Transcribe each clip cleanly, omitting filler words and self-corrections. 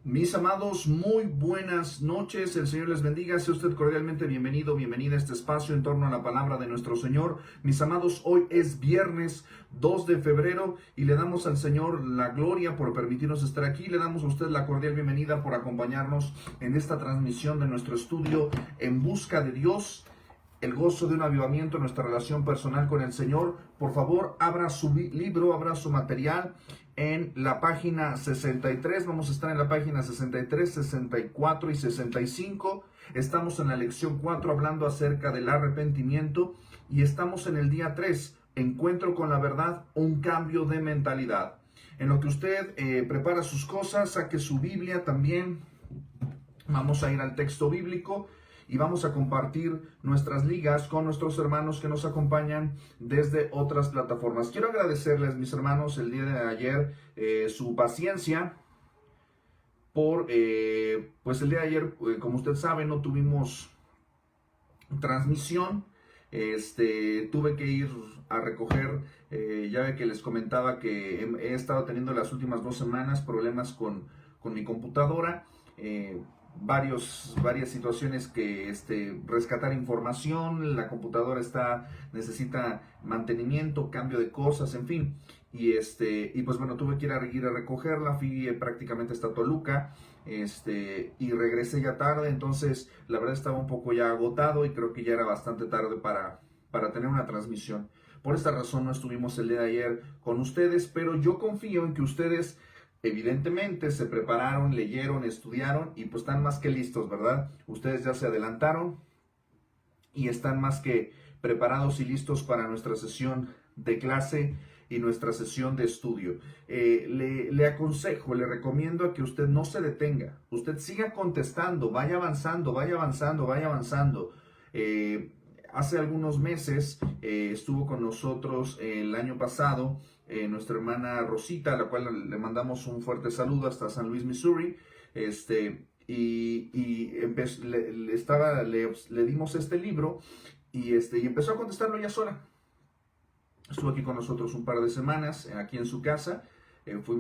Mis amados, muy buenas noches. El Señor les bendiga. Sea usted cordialmente bienvenido, bienvenida a este espacio en torno a la palabra de nuestro Señor. Mis amados, hoy es viernes 2 de febrero y le damos al Señor la gloria por permitirnos estar aquí. Le damos a usted la cordial bienvenida por acompañarnos en esta transmisión de nuestro estudio En Busca de Dios. El gozo de un avivamiento en nuestra relación personal con el Señor. Por favor, abra su libro, abra su material en la página 63. Vamos a estar en la página 63, 64 y 65. Estamos en la lección 4 hablando acerca del arrepentimiento y estamos en el día 3, encuentro con la verdad, un cambio de mentalidad. En lo que usted prepara sus cosas, saque su Biblia también. Vamos a ir al texto bíblico y vamos a compartir nuestras ligas con nuestros hermanos que nos acompañan desde otras plataformas. Quiero agradecerles, mis hermanos, el día de ayer su paciencia por, pues el día de ayer, como usted sabe, no tuvimos transmisión. Tuve que ir a recoger, ya ve que les comentaba que he estado teniendo las últimas 2 semanas problemas con mi computadora. Varias situaciones que rescatar información, la computadora necesita mantenimiento, cambio de cosas, en fin. Y pues bueno, tuve que ir a recogerla, fui prácticamente hasta Toluca, y regresé ya tarde, entonces la verdad estaba un poco ya agotado y creo que ya era bastante tarde para tener una transmisión. Por esta razón no estuvimos el día de ayer con ustedes, pero yo confío en que ustedes evidentemente se prepararon, leyeron, estudiaron y pues están más que listos, ¿verdad? Ustedes ya se adelantaron y están más que preparados y listos para nuestra sesión de clase y nuestra sesión de estudio. Le aconsejo, le recomiendo a que usted no se detenga, usted siga contestando, vaya avanzando, vaya avanzando, vaya avanzando. Hace algunos meses estuvo con nosotros el año pasado nuestra hermana Rosita, a la cual le mandamos un fuerte saludo hasta San Luis, Missouri. Le dimos este libro y empezó a contestarlo ella sola. Estuvo aquí con nosotros un par de semanas, aquí en su casa. Fue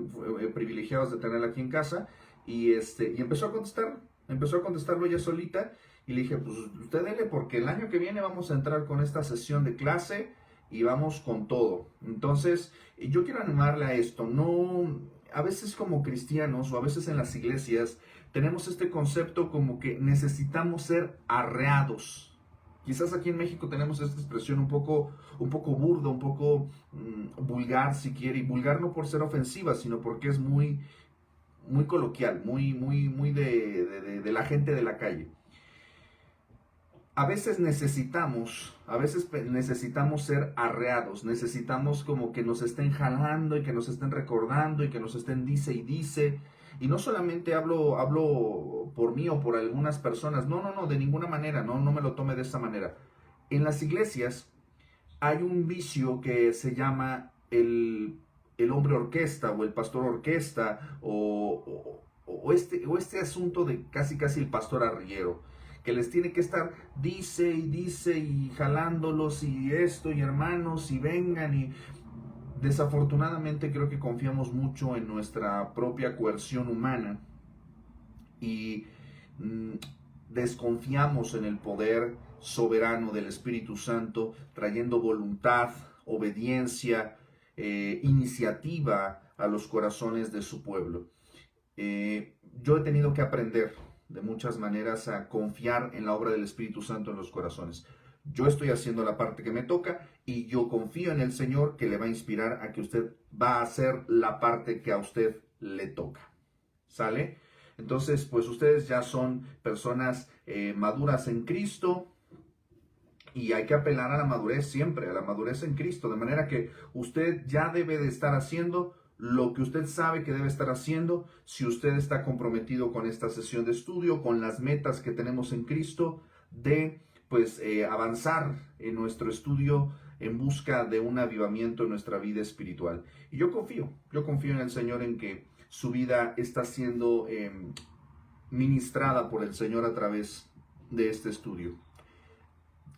privilegiados de tenerla aquí en casa. Y empezó a contestarlo ella solita. Y le dije, pues usted dele, porque el año que viene vamos a entrar con esta sesión de clase y vamos con todo. Entonces, yo quiero animarle a esto. No, a veces como cristianos o a veces en las iglesias tenemos este concepto como que necesitamos ser arreados. Quizás aquí en México tenemos esta expresión un poco burda, un poco vulgar si quiere, y vulgar no por ser ofensiva, sino porque es muy, muy coloquial, muy de la gente de la calle. A veces necesitamos ser arreados, necesitamos como que nos estén jalando y que nos estén recordando y que nos estén dice y dice. Y no solamente hablo por mí o por algunas personas, no, de ninguna manera, no me lo tome de esa manera. En las iglesias hay un vicio que se llama el hombre orquesta o el pastor orquesta o este asunto de casi el pastor arriero, que les tiene que estar dice y jalándolos y esto y hermanos y vengan. Y desafortunadamente creo que confiamos mucho en nuestra propia coerción humana y desconfiamos en el poder soberano del Espíritu Santo, trayendo voluntad, obediencia, iniciativa a los corazones de su pueblo. Yo he tenido que aprender de muchas maneras a confiar en la obra del Espíritu Santo en los corazones. Yo estoy haciendo la parte que me toca y yo confío en el Señor, que le va a inspirar a que usted va a hacer la parte que a usted le toca. ¿Sale? Entonces, pues ustedes ya son personas maduras en Cristo y hay que apelar a la madurez siempre, a la madurez en Cristo, de manera que usted ya debe de estar haciendo lo que usted sabe que debe estar haciendo. Si usted está comprometido con esta sesión de estudio, con las metas que tenemos en Cristo, de pues avanzar en nuestro estudio en busca de un avivamiento en nuestra vida espiritual. Y yo confío en el Señor, en que su vida está siendo ministrada por el Señor a través de este estudio.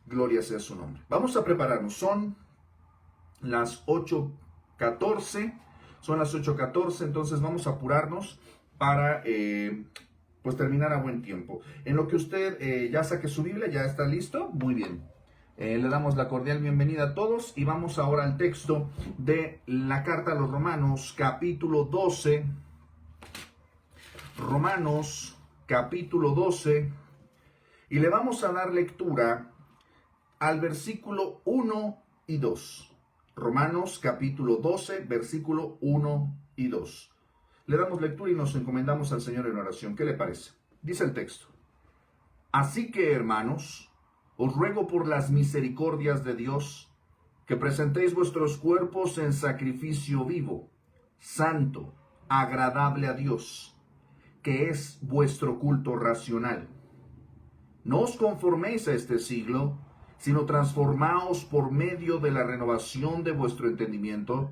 Gloria sea su nombre. Vamos a prepararnos. Son las 8:14. Entonces vamos a apurarnos para pues terminar a buen tiempo. En lo que usted ya saque su Biblia, ya está listo, muy bien. Le damos la cordial bienvenida a todos y vamos ahora al texto de la carta a los Romanos, capítulo 12. Romanos, capítulo 12. Y le vamos a dar lectura al versículo 1 y 2. Romanos, capítulo 12, versículo 1 y 2. Le damos lectura y nos encomendamos al Señor en oración. ¿Qué le parece? Dice el texto: Así que, hermanos, os ruego por las misericordias de Dios, que presentéis vuestros cuerpos en sacrificio vivo, santo, agradable a Dios, que es vuestro culto racional. No os conforméis a este siglo, sino transformaos por medio de la renovación de vuestro entendimiento,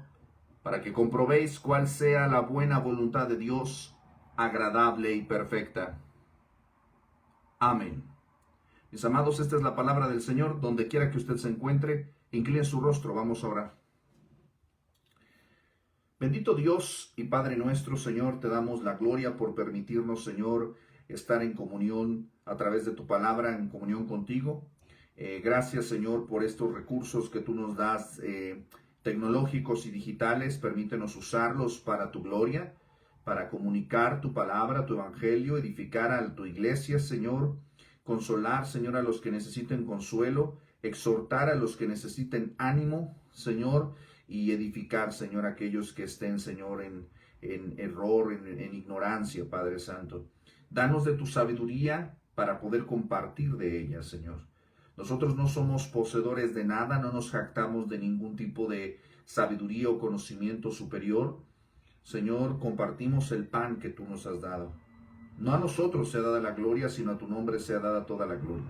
para que comprobéis cuál sea la buena voluntad de Dios, agradable y perfecta. Amén. Mis amados, esta es la palabra del Señor. Donde quiera que usted se encuentre, incline su rostro, vamos a orar. Bendito Dios y Padre nuestro, Señor, te damos la gloria por permitirnos, Señor, estar en comunión a través de tu palabra, en comunión contigo. Gracias, Señor, por estos recursos que tú nos das, tecnológicos y digitales. Permítenos usarlos para tu gloria, para comunicar tu palabra, tu evangelio, edificar a tu iglesia, Señor, consolar, Señor, a los que necesiten consuelo, exhortar a los que necesiten ánimo, Señor, y edificar, Señor, a aquellos que estén, Señor, en error, en ignorancia, Padre Santo. Danos de tu sabiduría para poder compartir de ella, Señor. Nosotros no somos poseedores de nada, no nos jactamos de ningún tipo de sabiduría o conocimiento superior. Señor, compartimos el pan que tú nos has dado. No a nosotros sea dada la gloria, sino a tu nombre sea dada toda la gloria.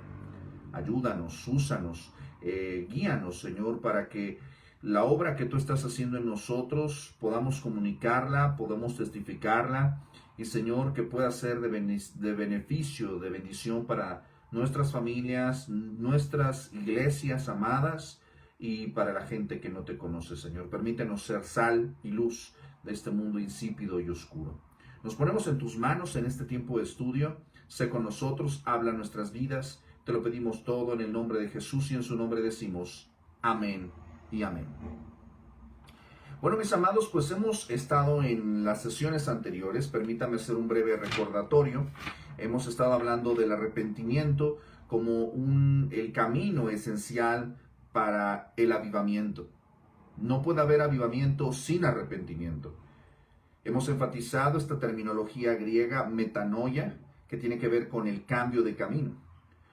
Ayúdanos, úsanos, guíanos, Señor, para que la obra que tú estás haciendo en nosotros podamos comunicarla, podamos testificarla, y Señor, que pueda ser de beneficio, de bendición para nuestras familias, nuestras iglesias amadas y para la gente que no te conoce, Señor. Permítenos ser sal y luz de este mundo insípido y oscuro. Nos ponemos en tus manos en este tiempo de estudio. Sé con nosotros, habla nuestras vidas. Te lo pedimos todo en el nombre de Jesús y en su nombre decimos amén y amén. Bueno, mis amados, pues hemos estado en las sesiones anteriores. Permítame hacer un breve recordatorio. Hemos estado hablando del arrepentimiento como el camino esencial para el avivamiento. No puede haber avivamiento sin arrepentimiento. Hemos enfatizado esta terminología griega metanoia, que tiene que ver con el cambio de camino.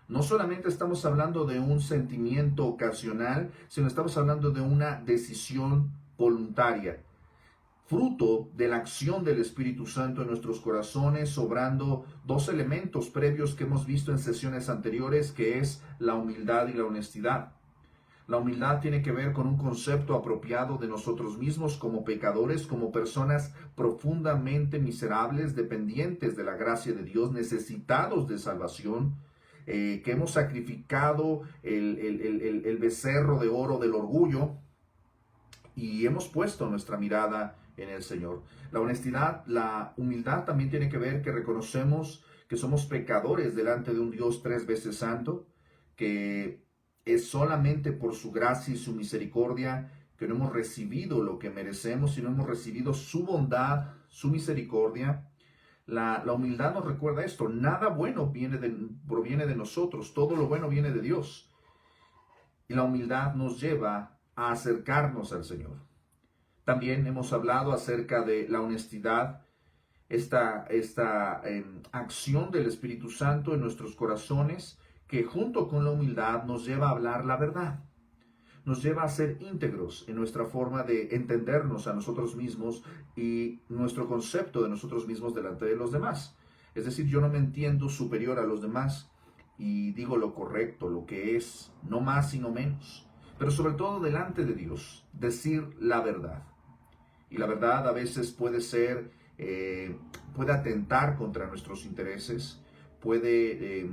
No solamente estamos hablando de un sentimiento ocasional, sino estamos hablando de una decisión voluntaria, fruto de la acción del Espíritu Santo en nuestros corazones, obrando dos elementos previos que hemos visto en sesiones anteriores, que es la humildad y la honestidad. La humildad tiene que ver con un concepto apropiado de nosotros mismos como pecadores, como personas profundamente miserables, dependientes de la gracia de Dios, necesitados de salvación, que hemos sacrificado el becerro de oro del orgullo y hemos puesto nuestra mirada en el Señor. La honestidad, la humildad también tiene que ver que reconocemos que somos pecadores delante de un Dios 3 veces santo, que es solamente por su gracia y su misericordia que no hemos recibido lo que merecemos, sino hemos recibido su bondad, su misericordia. La humildad nos recuerda esto: nada bueno proviene de nosotros, todo lo bueno viene de Dios. Y la humildad nos lleva a acercarnos al Señor. También hemos hablado acerca de la honestidad, esta acción del Espíritu Santo en nuestros corazones, que junto con la humildad nos lleva a hablar la verdad, nos lleva a ser íntegros en nuestra forma de entendernos a nosotros mismos y nuestro concepto de nosotros mismos delante de los demás. Es decir, yo no me entiendo superior a los demás y digo lo correcto, lo que es, no más y no menos, pero sobre todo delante de Dios, decir la verdad. Y la verdad a veces puede ser, puede atentar contra nuestros intereses, puede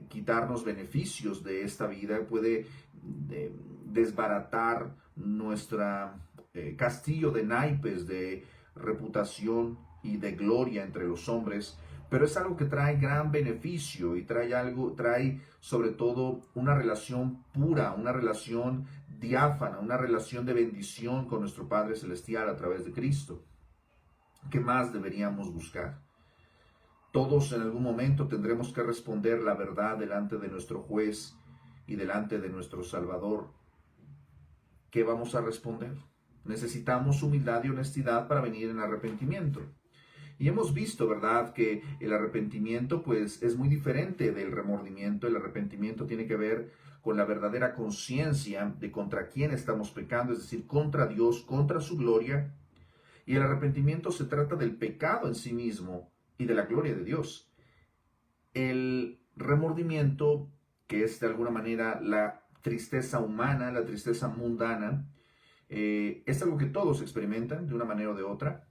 quitarnos beneficios de esta vida, puede desbaratar nuestra castillo de naipes de reputación y de gloria entre los hombres, pero es algo que trae gran beneficio y trae sobre todo una relación pura, una relación diáfana, una relación de bendición con nuestro Padre Celestial a través de Cristo. ¿Qué más deberíamos buscar? Todos en algún momento tendremos que responder la verdad delante de nuestro juez y delante de nuestro Salvador. ¿Qué vamos a responder? Necesitamos humildad y honestidad para venir en arrepentimiento. Y hemos visto, ¿verdad?, que el arrepentimiento pues es muy diferente del remordimiento. El arrepentimiento tiene que ver con la verdadera conciencia de contra quién estamos pecando, es decir, contra Dios, contra su gloria. Y el arrepentimiento se trata del pecado en sí mismo y de la gloria de Dios. El remordimiento, que es de alguna manera la tristeza humana, la tristeza mundana, es algo que todos experimentan de una manera o de otra,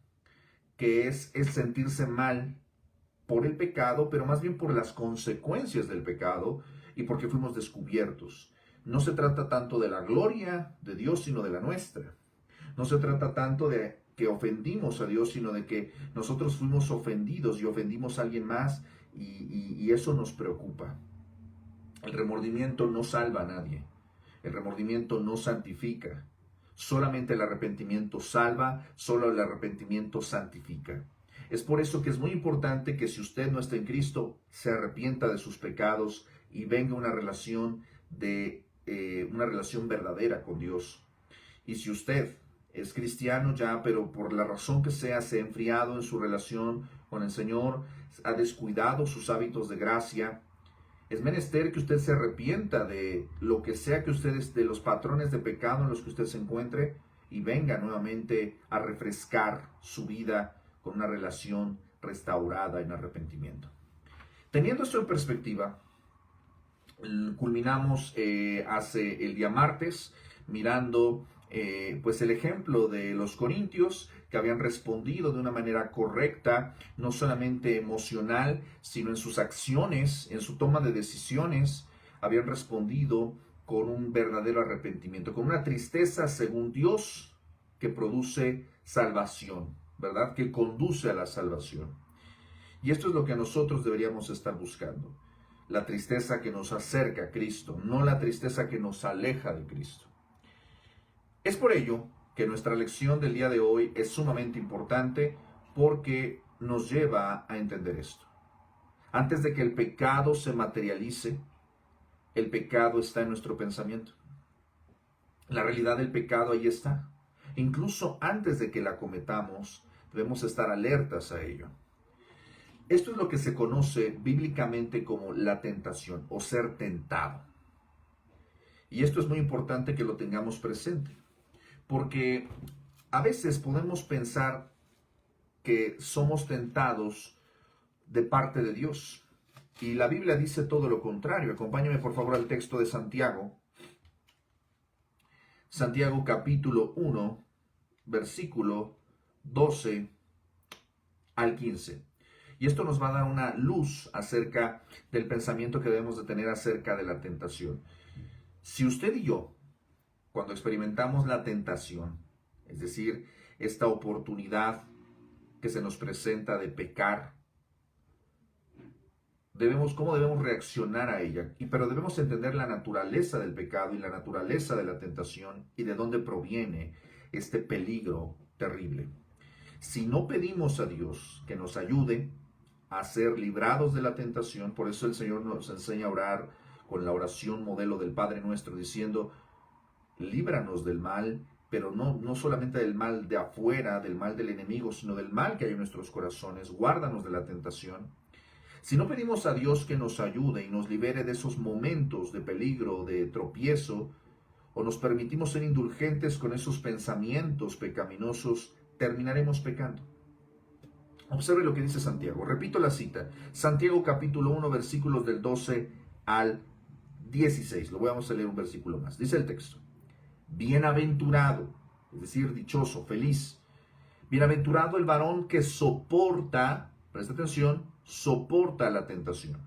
que es sentirse mal por el pecado, pero más bien por las consecuencias del pecado y porque fuimos descubiertos. No se trata tanto de la gloria de Dios, sino de la nuestra. No se trata tanto de que ofendimos a Dios, sino de que nosotros fuimos ofendidos y ofendimos a alguien más y eso nos preocupa. El remordimiento no salva a nadie. El remordimiento no santifica. Solamente el arrepentimiento salva, solo el arrepentimiento santifica. Es por eso que es muy importante que si usted no está en Cristo, se arrepienta de sus pecados y venga una relación verdadera con Dios. Y si usted es cristiano ya, pero por la razón que sea se ha enfriado en su relación con el Señor, ha descuidado sus hábitos de gracia, es menester que usted se arrepienta de lo que sea que ustedes, de los patrones de pecado en los que usted se encuentre, y venga nuevamente a refrescar su vida con una relación restaurada en arrepentimiento. Teniendo esto en perspectiva, culminamos hace el día martes mirando pues el ejemplo de los corintios que habían respondido de una manera correcta, no solamente emocional, sino en sus acciones, en su toma de decisiones, habían respondido con un verdadero arrepentimiento, con una tristeza según Dios que produce salvación, ¿verdad? Que conduce a la salvación. Y esto es lo que nosotros deberíamos estar buscando. La tristeza que nos acerca a Cristo, no la tristeza que nos aleja de Cristo. Es por ello que nuestra lección del día de hoy es sumamente importante porque nos lleva a entender esto. Antes de que el pecado se materialice, el pecado está en nuestro pensamiento. La realidad del pecado ahí está. Incluso antes de que la cometamos, debemos estar alertas a ello. Esto es lo que se conoce bíblicamente como la tentación o ser tentado. Y esto es muy importante que lo tengamos presente, porque a veces podemos pensar que somos tentados de parte de Dios. Y la Biblia dice todo lo contrario. Acompáñame por favor al texto de Santiago. Santiago capítulo 1, versículo 12 al 15. Y esto nos va a dar una luz acerca del pensamiento que debemos de tener acerca de la tentación. Si usted y yo, cuando experimentamos la tentación, es decir, esta oportunidad que se nos presenta de pecar, ¿cómo debemos reaccionar a ella? Pero debemos entender la naturaleza del pecado y la naturaleza de la tentación y de dónde proviene este peligro terrible. Si no pedimos a Dios que nos ayude a ser librados de la tentación, por eso el Señor nos enseña a orar con la oración modelo del Padre Nuestro, diciendo, líbranos del mal, pero no solamente del mal de afuera, del mal del enemigo, sino del mal que hay en nuestros corazones, guárdanos de la tentación. Si no pedimos a Dios que nos ayude y nos libere de esos momentos de peligro, de tropiezo, o nos permitimos ser indulgentes con esos pensamientos pecaminosos, terminaremos pecando. Observe lo que dice Santiago. Repito la cita. Santiago capítulo 1, versículos del 12 al 16. Lo vamos a leer un versículo más. Dice el texto. Bienaventurado, es decir, dichoso, feliz. Bienaventurado el varón que soporta, presta atención, soporta la tentación.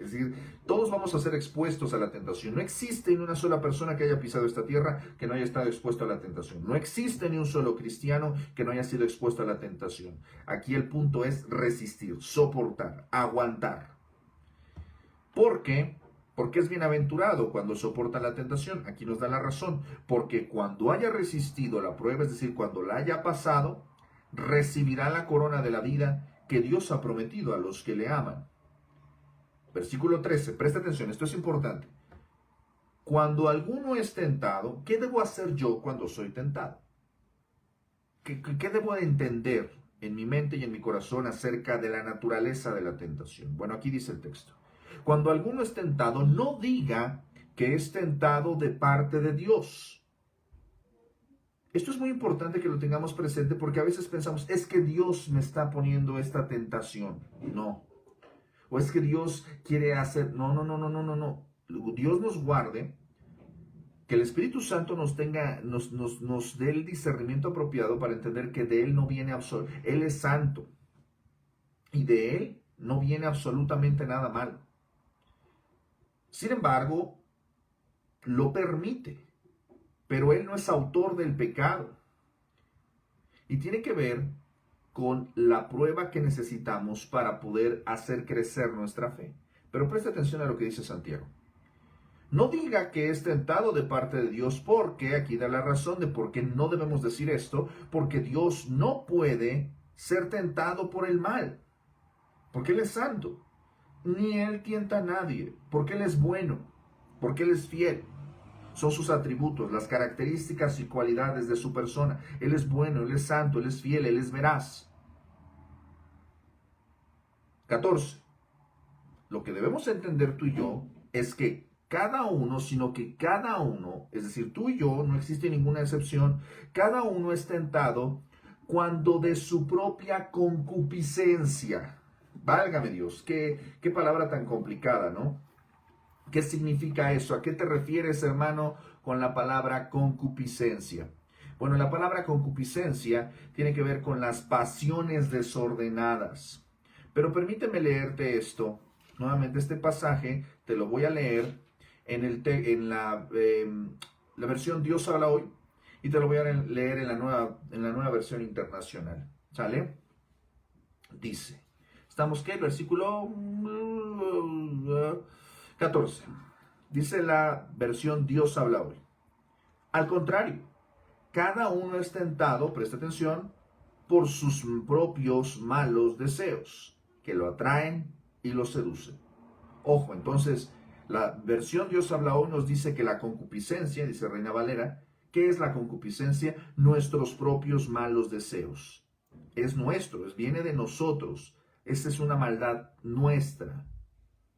Es decir, todos vamos a ser expuestos a la tentación. No existe ni una sola persona que haya pisado esta tierra que no haya estado expuesto a la tentación. No existe ni un solo cristiano que no haya sido expuesto a la tentación. Aquí el punto es resistir, soportar, aguantar. ¿Por qué? Porque es bienaventurado cuando soporta la tentación. Aquí nos da la razón. Porque cuando haya resistido la prueba, es decir, cuando la haya pasado, recibirá la corona de la vida que Dios ha prometido a los que le aman. Versículo 13, presta atención, esto es importante. Cuando alguno es tentado, ¿qué debo hacer yo cuando soy tentado? ¿Qué debo entender en mi mente y en mi corazón acerca de la naturaleza de la tentación? Bueno, aquí dice el texto. Cuando alguno es tentado, no diga que es tentado de parte de Dios. Esto es muy importante que lo tengamos presente porque a veces pensamos, es que Dios me está poniendo esta tentación. No. O es que Dios quiere hacer... No. Dios nos guarde, que el Espíritu Santo nos dé el discernimiento apropiado para entender que de Él no viene absolutamente... Él es santo. Y de Él no viene absolutamente nada mal. Sin embargo, lo permite. Pero Él no es autor del pecado. Y tiene que ver con la prueba que necesitamos para poder hacer crecer nuestra fe. Pero presta atención a lo que dice Santiago. No diga que es tentado de parte de Dios, porque aquí da la razón de por qué no debemos decir esto, porque Dios no puede ser tentado por el mal, porque Él es santo, ni Él tienta a nadie, porque Él es bueno, porque Él es fiel. Son sus atributos, las características y cualidades de su persona. Él es bueno, Él es santo, Él es fiel, Él es veraz. 14. Lo que debemos entender tú y yo es que cada uno, es decir, tú y yo, no existe ninguna excepción, cada uno es tentado cuando de su propia concupiscencia. Válgame Dios, qué palabra tan complicada, ¿no? ¿Qué significa eso? ¿A qué te refieres, hermano, con la palabra concupiscencia? Bueno, la palabra concupiscencia tiene que ver con las pasiones desordenadas. Pero permíteme leerte esto. Nuevamente este pasaje te lo voy a leer en la versión Dios habla hoy y te lo voy a leer en la nueva versión internacional. ¿Sale? Dice, ¿estamos qué? Versículo 14. Dice la versión Dios habla hoy. Al contrario, cada uno es tentado, presta atención, por sus propios malos deseos, que lo atraen y lo seducen. Ojo, entonces, la versión Dios habla hoy nos dice que la concupiscencia, dice Reina Valera, ¿qué es la concupiscencia? Nuestros propios malos deseos. Es nuestro, viene de nosotros. Esta es una maldad nuestra,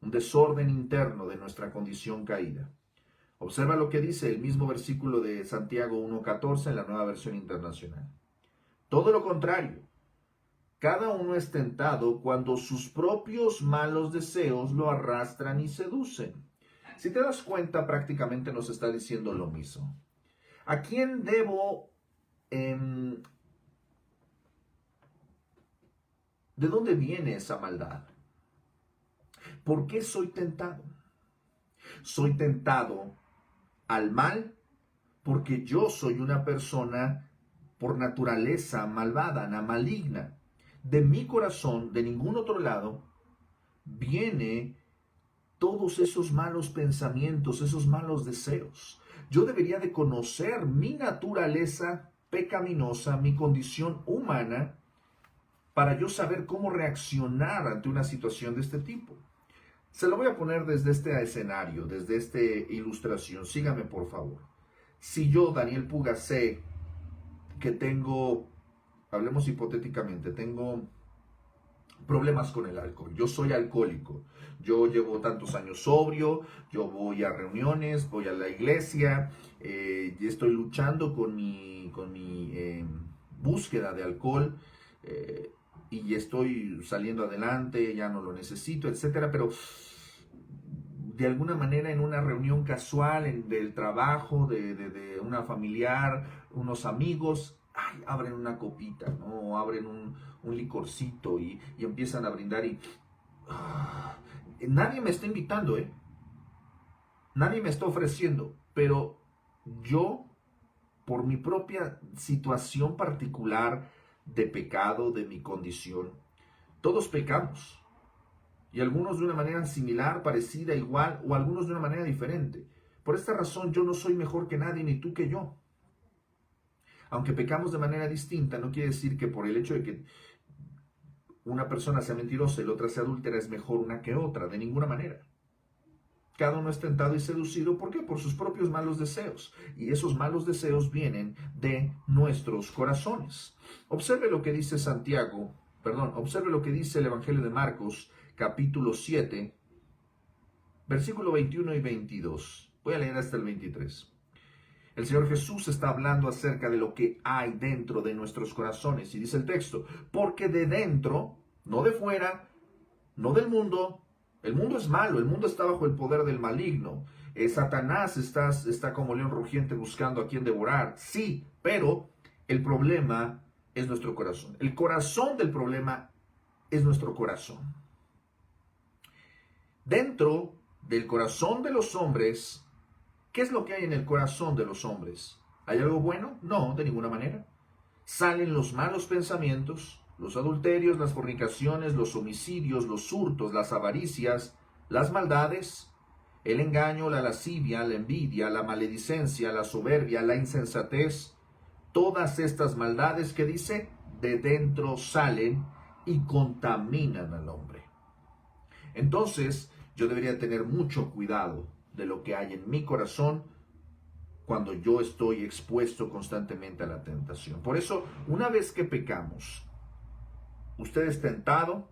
un desorden interno de nuestra condición caída. Observa lo que dice el mismo versículo de Santiago 1:14 en la nueva versión internacional. Todo lo contrario, cada uno es tentado cuando sus propios malos deseos lo arrastran y seducen. Si te das cuenta, prácticamente nos está diciendo lo mismo. ¿A quién debo... ¿De dónde viene esa maldad? ¿Por qué soy tentado? Soy tentado al mal porque yo soy una persona por naturaleza malvada, maligna. De mi corazón, de ningún otro lado, viene todos esos malos pensamientos, esos malos deseos. Yo debería de conocer mi naturaleza pecaminosa, mi condición humana, para yo saber cómo reaccionar ante una situación de este tipo. Se lo voy a poner desde este escenario, desde esta ilustración. Sígame, por favor. Si yo, Daniel Puga, sé que tengo, hablemos hipotéticamente, tengo problemas con el alcohol. Yo soy alcohólico. Yo llevo tantos años sobrio, yo voy a reuniones, voy a la iglesia, y estoy luchando con mi búsqueda de alcohol, y estoy saliendo adelante, ya no lo necesito, etcétera, pero de alguna manera en una reunión casual del trabajo, de una familiar, unos amigos, abren una copita, ¿no? O abren un licorcito y empiezan a brindar y nadie me está invitando, nadie me está ofreciendo, pero yo, por mi propia situación particular de pecado, de mi condición, todos pecamos. Y algunos de una manera similar, parecida, igual, o algunos de una manera diferente. Por esta razón yo no soy mejor que nadie, ni tú que yo. Aunque pecamos de manera distinta, no quiere decir que por el hecho de que una persona sea mentirosa y la otra sea adúltera es mejor una que otra, de ninguna manera. Cada uno es tentado y seducido, ¿por qué? Por sus propios malos deseos. Y esos malos deseos vienen de nuestros corazones. Observe lo que dice observe lo que dice el Evangelio de Marcos, capítulo 7, versículo 21 y 22. Voy a leer hasta el 23. El Señor Jesús está hablando acerca de lo que hay dentro de nuestros corazones. Y dice el texto, porque de dentro, no de fuera, no del mundo. El mundo es malo, el mundo está bajo el poder del maligno. Satanás está como león rugiente buscando a quien devorar. Sí, pero el problema es nuestro corazón. El corazón del problema es nuestro corazón. Dentro del corazón de los hombres, ¿qué es lo que hay en el corazón de los hombres? ¿Hay algo bueno? No, de ninguna manera. Salen los malos pensamientos, los adulterios, las fornicaciones, los homicidios, los hurtos, las avaricias, las maldades, el engaño, la lascivia, la envidia, la maledicencia, la soberbia, la insensatez. Todas estas maldades que dice, de dentro salen y contaminan al hombre. Entonces, yo debería tener mucho cuidado de lo que hay en mi corazón cuando yo estoy expuesto constantemente a la tentación. Por eso, una vez que pecamos, usted es tentado,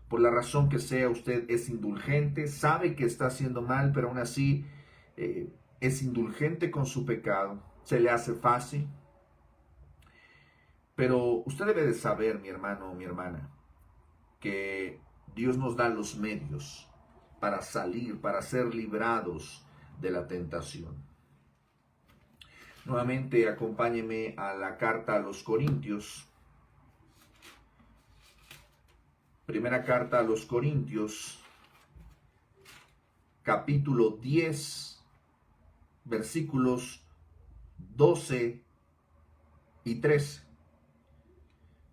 por la razón que sea, usted es indulgente, sabe que está haciendo mal, pero aún así es indulgente con su pecado, se le hace fácil. Pero usted debe de saber, mi hermano o mi hermana, que Dios nos da los medios para salir, para ser librados de la tentación. Nuevamente acompáñeme a la carta a los Corintios. Primera carta a los Corintios, capítulo 10, versículos 12 y 13.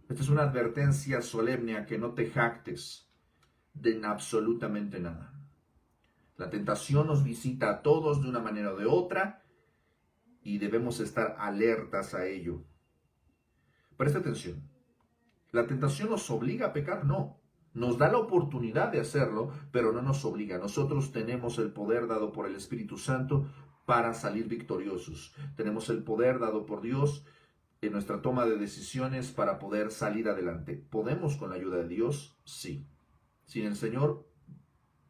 Esta es una advertencia solemne a que no te jactes de absolutamente nada. La tentación nos visita a todos de una manera o de otra y debemos estar alertas a ello. Presta atención. ¿La tentación nos obliga a pecar? No. Nos da la oportunidad de hacerlo, pero no nos obliga. Nosotros tenemos el poder dado por el Espíritu Santo para salir victoriosos. Tenemos el poder dado por Dios en nuestra toma de decisiones para poder salir adelante. ¿Podemos con la ayuda de Dios? Sí. Sin el Señor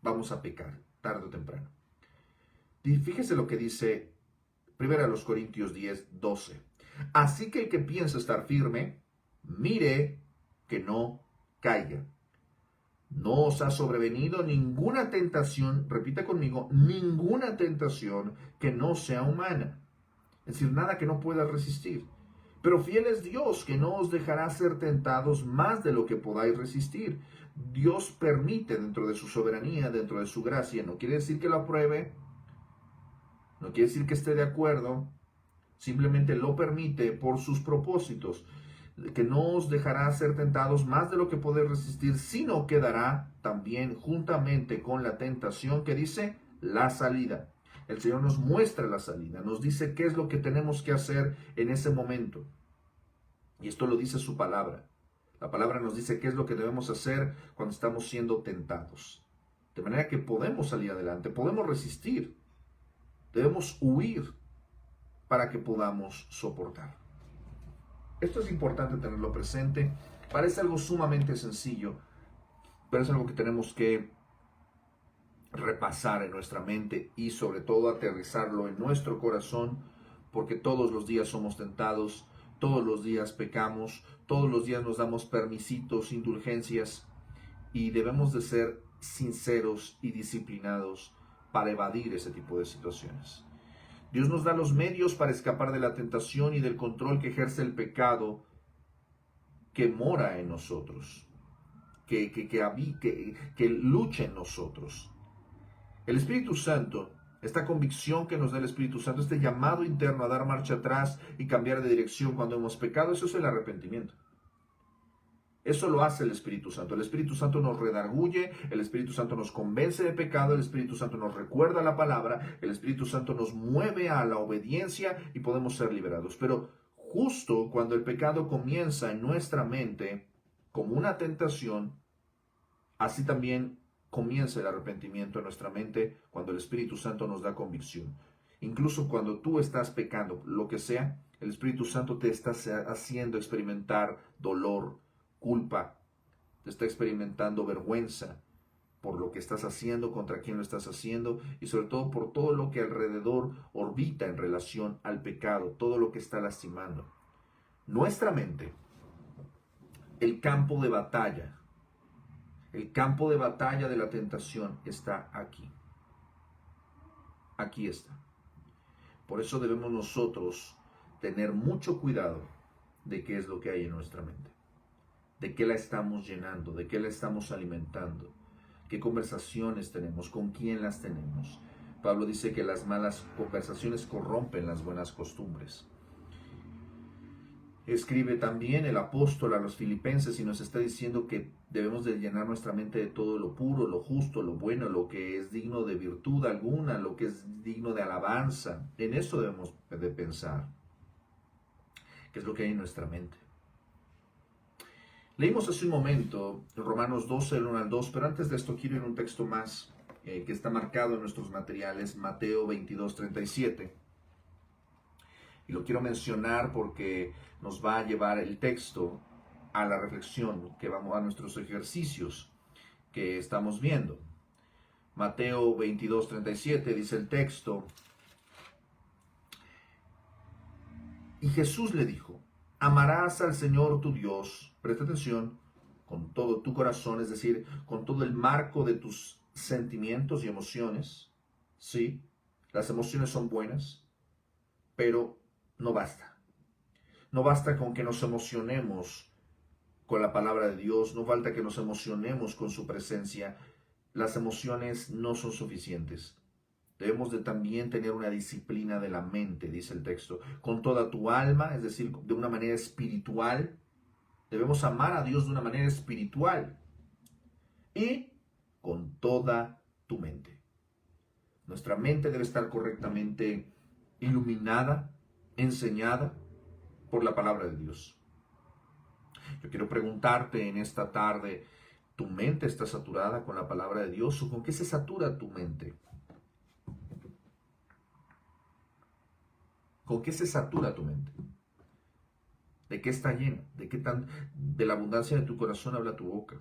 vamos a pecar, tarde o temprano. Y fíjese lo que dice 1 Corintios 10, 12. Así que el que piensa estar firme, mire que no caiga. No os ha sobrevenido ninguna tentación, repita conmigo, ninguna tentación que no sea humana. Es decir, nada que no pueda resistir. Pero fiel es Dios, que no os dejará ser tentados más de lo que podáis resistir. Dios permite dentro de su soberanía, dentro de su gracia. No quiere decir que lo apruebe, no quiere decir que esté de acuerdo, simplemente lo permite por sus propósitos, que no os dejará ser tentados más de lo que podéis resistir, sino que dará también juntamente con la tentación que dice la salida. El Señor nos muestra la salida, nos dice qué es lo que tenemos que hacer en ese momento. Y esto lo dice su palabra. La palabra nos dice qué es lo que debemos hacer cuando estamos siendo tentados. De manera que podemos salir adelante, podemos resistir, debemos huir para que podamos soportar. Esto es importante tenerlo presente. Parece algo sumamente sencillo, pero es algo que tenemos que repasar en nuestra mente y sobre todo aterrizarlo en nuestro corazón, porque todos los días somos tentados, todos los días pecamos, todos los días nos damos permisitos, indulgencias, y debemos de ser sinceros y disciplinados para evadir ese tipo de situaciones. Dios nos da los medios para escapar de la tentación y del control que ejerce el pecado que mora en nosotros. que luche en nosotros. El Espíritu Santo, esta convicción que nos da el Espíritu Santo, este llamado interno a dar marcha atrás y cambiar de dirección cuando hemos pecado, eso es el arrepentimiento. Eso lo hace el Espíritu Santo. El Espíritu Santo nos redarguye, el Espíritu Santo nos convence de pecado, el Espíritu Santo nos recuerda la palabra, el Espíritu Santo nos mueve a la obediencia y podemos ser liberados. Pero justo cuando el pecado comienza en nuestra mente como una tentación, así también comienza el arrepentimiento en nuestra mente cuando el Espíritu Santo nos da convicción. Incluso cuando tú estás pecando, lo que sea, el Espíritu Santo te está haciendo experimentar dolor, culpa, te está experimentando vergüenza por lo que estás haciendo, contra quién lo estás haciendo y sobre todo por todo lo que alrededor orbita en relación al pecado, todo lo que está lastimando. Nuestra mente, el campo de batalla de la tentación está aquí. Aquí está. Por eso debemos nosotros tener mucho cuidado de qué es lo que hay en nuestra mente. De qué la estamos llenando, de qué la estamos alimentando, qué conversaciones tenemos, con quién las tenemos. Pablo dice que las malas conversaciones corrompen las buenas costumbres. Escribe también el apóstol a los filipenses y nos está diciendo que debemos de llenar nuestra mente de todo lo puro, lo justo, lo bueno, lo que es digno de virtud alguna, lo que es digno de alabanza. En eso debemos de pensar. ¿Qué es lo que hay en nuestra mente? Leímos hace un momento Romanos 12, el 1 al 2, pero antes de esto quiero ir a un texto más que está marcado en nuestros materiales, Mateo 22, 37. Y lo quiero mencionar porque nos va a llevar el texto a la reflexión, que vamos a nuestros ejercicios que estamos viendo. Mateo 22, 37 dice el texto: y Jesús le dijo, amarás al Señor tu Dios, presta atención, con todo tu corazón, es decir, con todo el marco de tus sentimientos y emociones. Sí, las emociones son buenas, pero no basta. No basta con que nos emocionemos con la palabra de Dios, no falta que nos emocionemos con su presencia. Las emociones no son suficientes. Debemos de también tener una disciplina de la mente, dice el texto, con toda tu alma, es decir, de una manera espiritual. Debemos amar a Dios de una manera espiritual y con toda tu mente. Nuestra mente debe estar correctamente iluminada, enseñada por la palabra de Dios. Yo quiero preguntarte en esta tarde, ¿tu mente está saturada con la palabra de Dios o con qué se satura tu mente? ¿Con qué se satura tu mente? ¿De qué está llena? De la abundancia de tu corazón habla tu boca?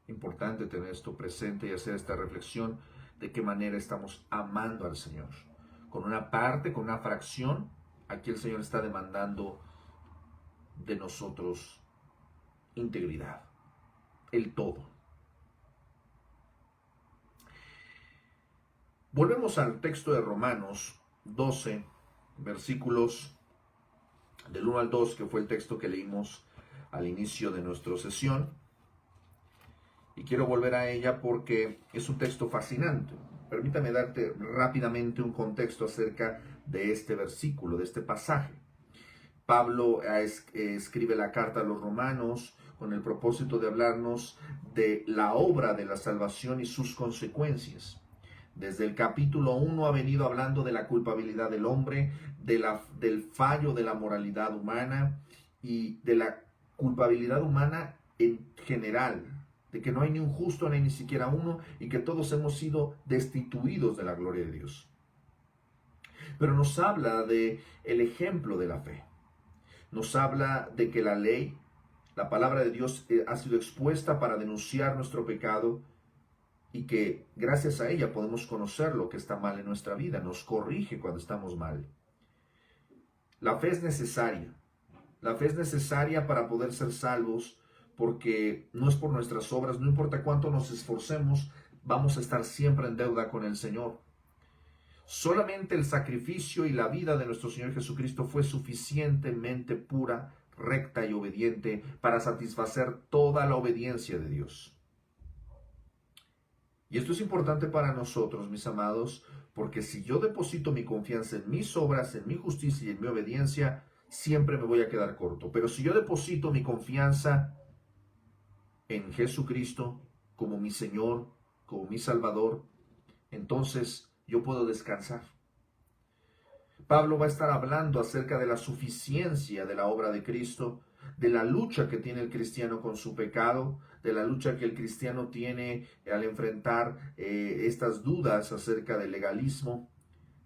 Importante tener esto presente y hacer esta reflexión de qué manera estamos amando al Señor. Con una parte, con una fracción, aquí el Señor está demandando de nosotros integridad, el todo. Volvemos al texto de Romanos 12, versículos del 1 al 2, que fue el texto que leímos al inicio de nuestra sesión. Y quiero volver a ella porque es un texto fascinante. Permítame darte rápidamente un contexto acerca de este versículo, de este pasaje. Pablo escribe la carta a los romanos con el propósito de hablarnos de la obra de la salvación y sus consecuencias. Desde el capítulo 1 ha venido hablando de la culpabilidad del hombre, del fallo de la moralidad humana y de la culpabilidad humana en general, de que no hay ni un justo, ni ni siquiera uno, y que todos hemos sido destituidos de la gloria de Dios. Pero nos habla de el ejemplo de la fe. Nos habla de que la ley, la palabra de Dios, ha sido expuesta para denunciar nuestro pecado y que gracias a ella podemos conocer lo que está mal en nuestra vida, nos corrige cuando estamos mal. La fe es necesaria. La fe es necesaria para poder ser salvos, porque no es por nuestras obras, no importa cuánto nos esforcemos, vamos a estar siempre en deuda con el Señor. Solamente el sacrificio y la vida de nuestro Señor Jesucristo fue suficientemente pura, recta y obediente para satisfacer toda la obediencia de Dios. Y esto es importante para nosotros, mis amados, porque si yo deposito mi confianza en mis obras, en mi justicia y en mi obediencia, siempre me voy a quedar corto. Pero si yo deposito mi confianza en Jesucristo como mi Señor, como mi Salvador, entonces yo puedo descansar. Pablo va a estar hablando acerca de la suficiencia de la obra de Cristo, de la lucha que tiene el cristiano con su pecado, de la lucha que el cristiano tiene al enfrentar estas dudas acerca del legalismo.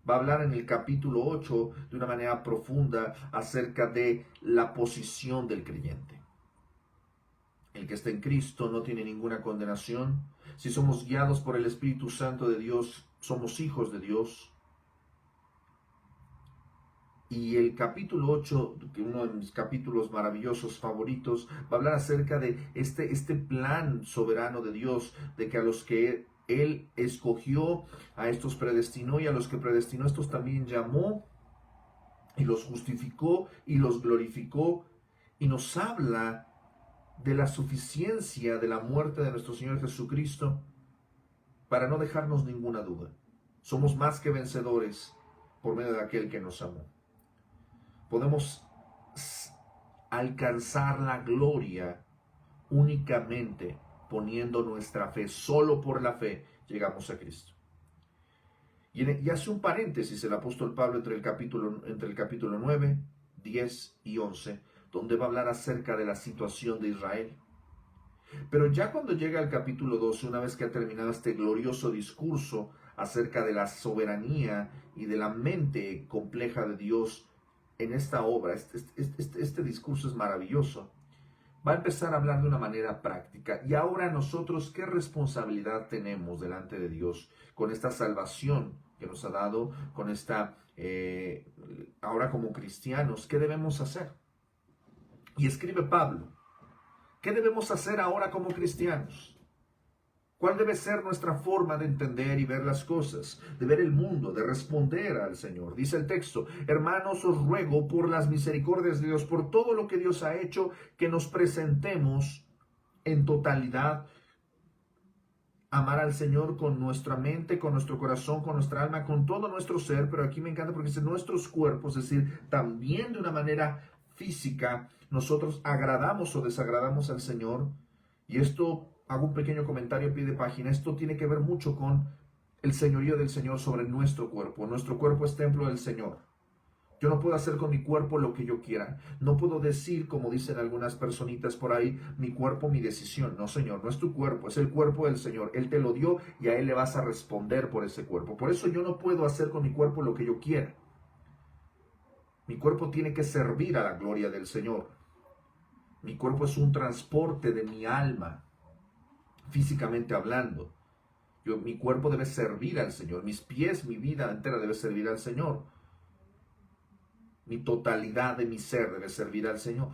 Va a hablar en el capítulo 8 de una manera profunda acerca de la posición del creyente. El que está en Cristo no tiene ninguna condenación. Si somos guiados por el Espíritu Santo de Dios, somos hijos de Dios. Y el capítulo 8, uno de mis capítulos maravillosos favoritos, va a hablar acerca de este plan soberano de Dios, de que a los que Él escogió, a estos predestinó, y a los que predestinó, estos también llamó, y los justificó, y los glorificó, y nos habla de la suficiencia de la muerte de nuestro Señor Jesucristo, para no dejarnos ninguna duda. Somos más que vencedores por medio de aquel que nos amó. Podemos alcanzar la gloria únicamente poniendo nuestra fe. Solo por la fe llegamos a Cristo. Y hace un paréntesis el apóstol Pablo entre el capítulo 9, 10 y 11, donde va a hablar acerca de la situación de Israel. Pero ya cuando llega al capítulo 12, una vez que ha terminado este glorioso discurso acerca de la soberanía y de la mente compleja de Dios, en esta obra, este discurso es maravilloso, va a empezar a hablar de una manera práctica. Y ahora nosotros, ¿qué responsabilidad tenemos delante de Dios con esta salvación que nos ha dado, con ahora como cristianos, qué debemos hacer? Y escribe Pablo, ¿qué debemos hacer ahora como cristianos? ¿Cuál debe ser nuestra forma de entender y ver las cosas, de ver el mundo, de responder al Señor? Dice el texto, hermanos, os ruego por las misericordias de Dios, por todo lo que Dios ha hecho, que nos presentemos en totalidad, amar al Señor con nuestra mente, con nuestro corazón, con nuestra alma, con todo nuestro ser, pero aquí me encanta porque dice nuestros cuerpos, es decir, también de una manera física, nosotros agradamos o desagradamos al Señor, y esto... Hago un pequeño comentario a pie de página. Esto tiene que ver mucho con el señorío del Señor sobre nuestro cuerpo. Nuestro cuerpo es templo del Señor. Yo no puedo hacer con mi cuerpo lo que yo quiera. No puedo decir, como dicen algunas personitas por ahí, mi cuerpo, mi decisión. No, Señor, no es tu cuerpo, es el cuerpo del Señor. Él te lo dio y a Él le vas a responder por ese cuerpo. Por eso yo no puedo hacer con mi cuerpo lo que yo quiera. Mi cuerpo tiene que servir a la gloria del Señor. Mi cuerpo es un transporte de mi alma, físicamente hablando. Mi cuerpo debe servir al Señor. Mis pies, mi vida entera debe servir al Señor. Mi totalidad de mi ser debe servir al Señor.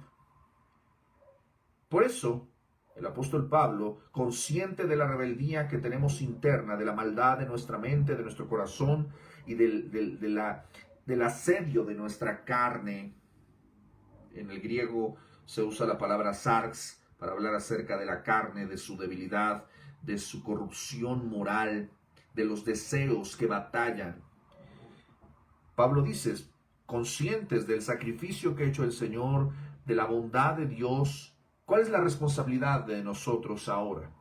Por eso, el apóstol Pablo, consciente de la rebeldía que tenemos interna, de la maldad de nuestra mente, de nuestro corazón y del asedio de nuestra carne, en el griego se usa la palabra sarx para hablar acerca de la carne, de su debilidad, de su corrupción moral, de los deseos que batallan. Pablo dice, conscientes del sacrificio que ha hecho el Señor, de la bondad de Dios, ¿cuál es la responsabilidad de nosotros ahora?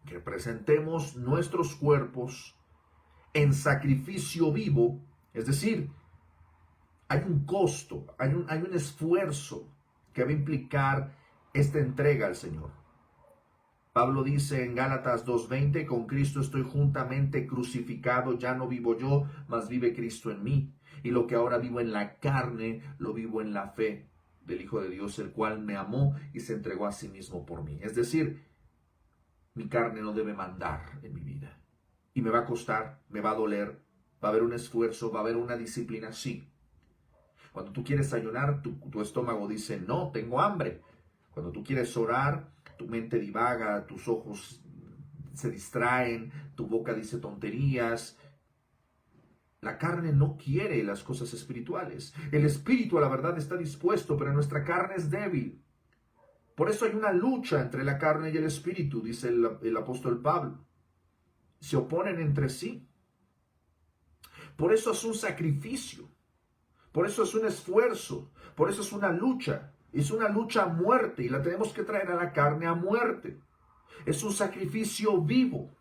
Que presentemos nuestros cuerpos en sacrificio vivo, es decir, hay un costo, hay un esfuerzo que va a implicar esta entrega al Señor. Pablo dice en Gálatas 2:20, con Cristo estoy juntamente crucificado, ya no vivo yo, mas vive Cristo en mí. Y lo que ahora vivo en la carne, lo vivo en la fe del Hijo de Dios, el cual me amó y se entregó a sí mismo por mí. Es decir, mi carne no debe mandar en mi vida. Y me va a costar, me va a doler, va a haber un esfuerzo, va a haber una disciplina, sí. Cuando tú quieres ayunar, tu estómago dice, no, tengo hambre. Cuando tú quieres orar, tu mente divaga, tus ojos se distraen, tu boca dice tonterías. La carne no quiere las cosas espirituales. El espíritu a la verdad está dispuesto, pero nuestra carne es débil. Por eso hay una lucha entre la carne y el espíritu, dice el apóstol Pablo. Se oponen entre sí. Por eso es un sacrificio. Por eso es un esfuerzo. Por eso es una lucha. Es una lucha a muerte y la tenemos que traer a la carne a muerte. Es un sacrificio vivo.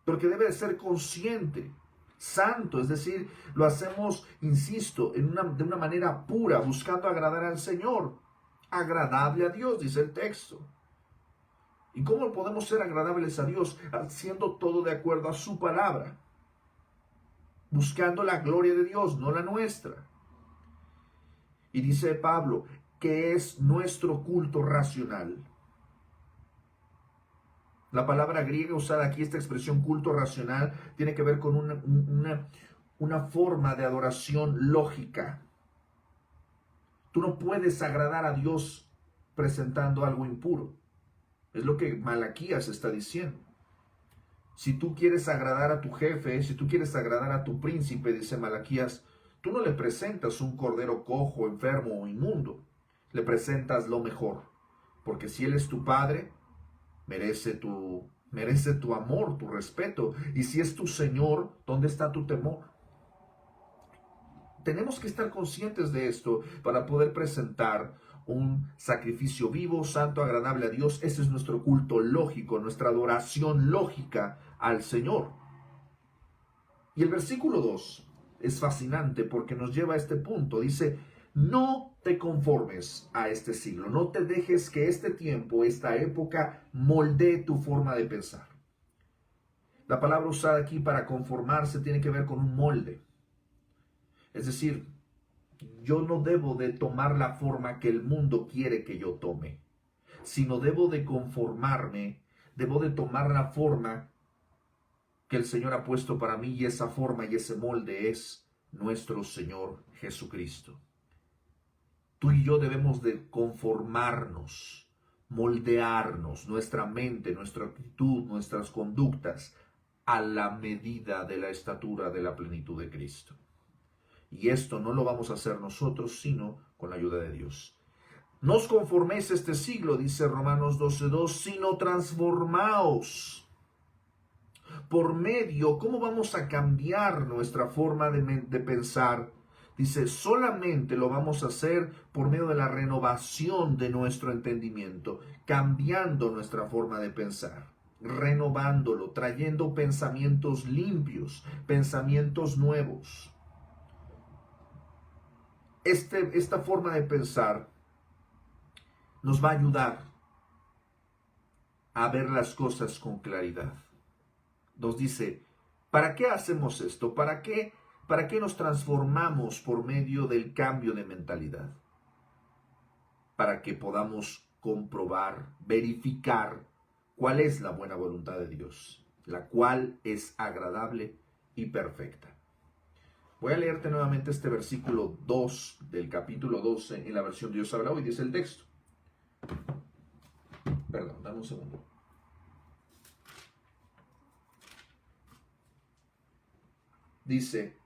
Porque debe de ser consciente, santo, es decir, lo hacemos, insisto, de una manera pura, buscando agradar al Señor, agradable a Dios, dice el texto. ¿Y cómo podemos ser agradables a Dios? Haciendo todo de acuerdo a su palabra, buscando la gloria de Dios, no la nuestra. Y dice Pablo, que es nuestro culto racional. La palabra griega usada aquí, esta expresión culto racional, tiene que ver con una forma de adoración lógica. Tú no puedes agradar a Dios presentando algo impuro. Es lo que Malaquías está diciendo. Si tú quieres agradar a tu jefe, si tú quieres agradar a tu príncipe, dice Malaquías, tú no le presentas un cordero cojo, enfermo o inmundo. Le presentas lo mejor. Porque si él es tu padre, merece tu amor, tu respeto. Y si es tu Señor, ¿dónde está tu temor? Tenemos que estar conscientes de esto para poder presentar un sacrificio vivo, santo, agradable a Dios. Ese es nuestro culto lógico, nuestra adoración lógica al Señor. Y el versículo 2 es fascinante porque nos lleva a este punto. Dice, no te conformes a este siglo, no te dejes que este tiempo, esta época, moldee tu forma de pensar. La palabra usada aquí para conformarse tiene que ver con un molde. Es decir, yo no debo de tomar la forma que el mundo quiere que yo tome, sino debo de conformarme, debo de tomar la forma que el Señor ha puesto para mí, y esa forma y ese molde es nuestro Señor Jesucristo. Tú y yo debemos de conformarnos, moldearnos, nuestra mente, nuestra actitud, nuestras conductas, a la medida de la estatura de la plenitud de Cristo. Y esto no lo vamos a hacer nosotros, sino con la ayuda de Dios. No os conforméis a este siglo, dice Romanos 12:2, sino transformaos. Por medio, ¿cómo vamos a cambiar nuestra forma de pensar? Dice, solamente lo vamos a hacer por medio de la renovación de nuestro entendimiento, cambiando nuestra forma de pensar, renovándolo, trayendo pensamientos limpios, pensamientos nuevos. Esta forma de pensar nos va a ayudar a ver las cosas con claridad. Nos dice, ¿para qué hacemos esto? ¿Para qué nos transformamos por medio del cambio de mentalidad? Para que podamos comprobar, verificar cuál es la buena voluntad de Dios, la cual es agradable y perfecta. Voy a leerte nuevamente este versículo 2 del capítulo 12 en la versión Dios habla hoy, dice el texto. Perdón, dame un segundo. Dice,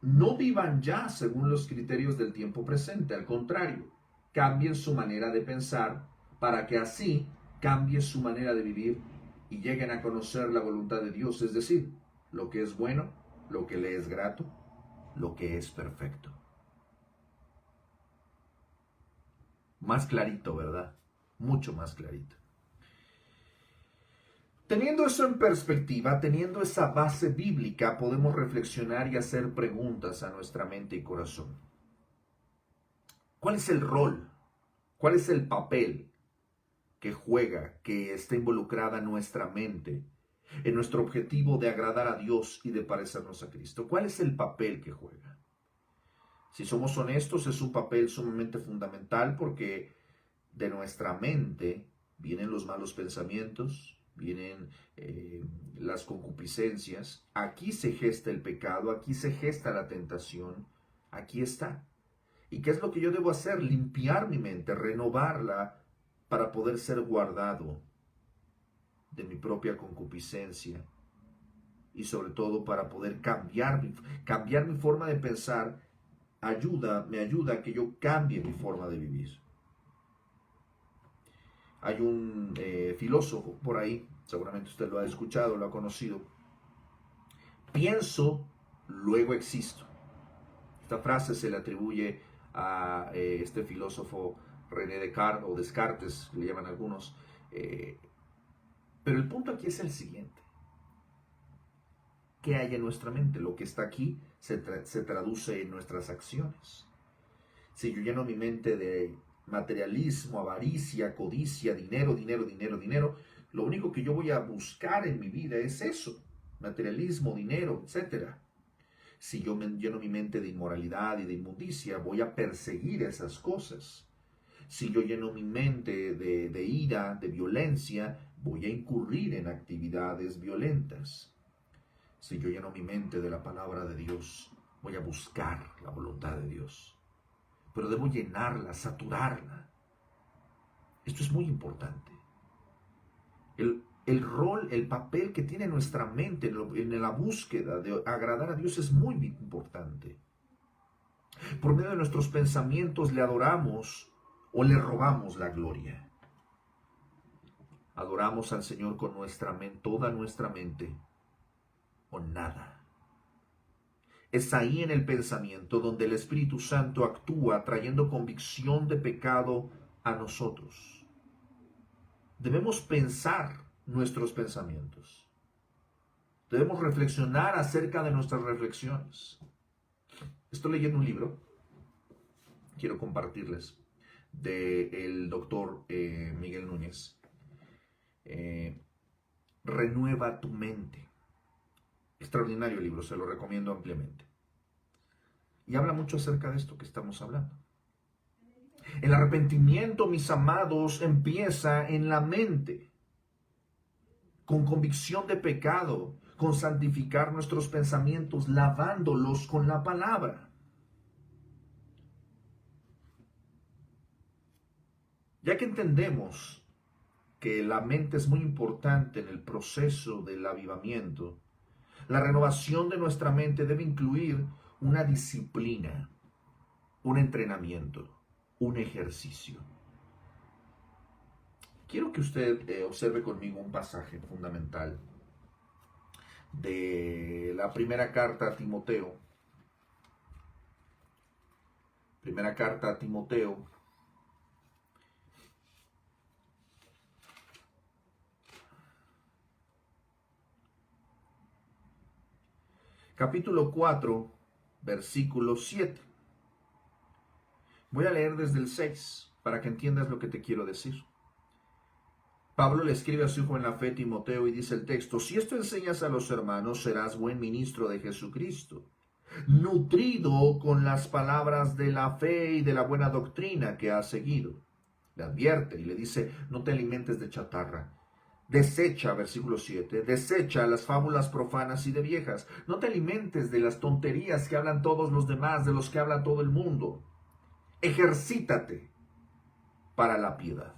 no vivan ya según los criterios del tiempo presente, al contrario, cambien su manera de pensar para que así cambie su manera de vivir y lleguen a conocer la voluntad de Dios, es decir, lo que es bueno, lo que le es grato, lo que es perfecto. Más clarito, ¿verdad? Mucho más clarito. Teniendo eso en perspectiva, teniendo esa base bíblica, podemos reflexionar y hacer preguntas a nuestra mente y corazón. ¿Cuál es el rol? ¿Cuál es el papel que juega, que está involucrada nuestra mente en nuestro objetivo de agradar a Dios y de parecernos a Cristo? ¿Cuál es el papel que juega? Si somos honestos, es un papel sumamente fundamental porque de nuestra mente vienen los malos pensamientos, vienen las concupiscencias, aquí se gesta el pecado, aquí se gesta la tentación, aquí está. ¿Y qué es lo que yo debo hacer? Limpiar mi mente, renovarla para poder ser guardado de mi propia concupiscencia, y sobre todo para poder cambiar mi forma de pensar, me ayuda a que yo cambie mi forma de vivir. Hay un filósofo por ahí, seguramente usted lo ha escuchado, lo ha conocido. Pienso, luego existo. Esta frase se le atribuye a este filósofo René Descartes, o Descartes, le llaman algunos. Pero el punto aquí es el siguiente. ¿Qué hay en nuestra mente? Lo que está aquí se traduce en nuestras acciones. Si yo lleno mi mente de materialismo, avaricia, codicia, dinero, lo único que yo voy a buscar en mi vida es eso, materialismo, dinero, etc. Si yo lleno mi mente de inmoralidad y de inmundicia, voy a perseguir esas cosas. Si yo lleno mi mente de ira, de violencia, voy a incurrir en actividades violentas. Si yo lleno mi mente de la palabra de Dios, voy a buscar la voluntad de Dios. Pero debo llenarla, saturarla. Esto es muy importante. El rol, el papel que tiene nuestra mente en la búsqueda de agradar a Dios es muy importante. Por medio de nuestros pensamientos le adoramos o le robamos la gloria. Adoramos al Señor con nuestra mente, toda nuestra mente, o nada. Es ahí en el pensamiento donde el Espíritu Santo actúa trayendo convicción de pecado a nosotros. Debemos pensar nuestros pensamientos. Debemos reflexionar acerca de nuestras reflexiones. Estoy leyendo un libro, quiero compartirles, del doctor Miguel Núñez. Renueva tu mente. Extraordinario libro, se lo recomiendo ampliamente. Y habla mucho acerca de esto que estamos hablando. El arrepentimiento, mis amados, empieza en la mente, con convicción de pecado, con santificar nuestros pensamientos, lavándolos con la palabra. Ya que entendemos que la mente es muy importante en el proceso del avivamiento, la renovación de nuestra mente debe incluir una disciplina, un entrenamiento, un ejercicio. Quiero que usted observe conmigo un pasaje fundamental de la primera carta a Timoteo. Primera carta a Timoteo. Capítulo 4, versículo 7. Voy a leer desde el 6 para que entiendas lo que te quiero decir. Pablo le escribe a su hijo en la fe, Timoteo, y dice el texto: si esto enseñas a los hermanos, serás buen ministro de Jesucristo, nutrido con las palabras de la fe y de la buena doctrina que has seguido. Le advierte y le dice: no te alimentes de chatarra. Desecha, versículo 7, desecha las fábulas profanas y de viejas. No te alimentes de las tonterías que hablan todos los demás, de los que habla todo el mundo. Ejercítate para la piedad.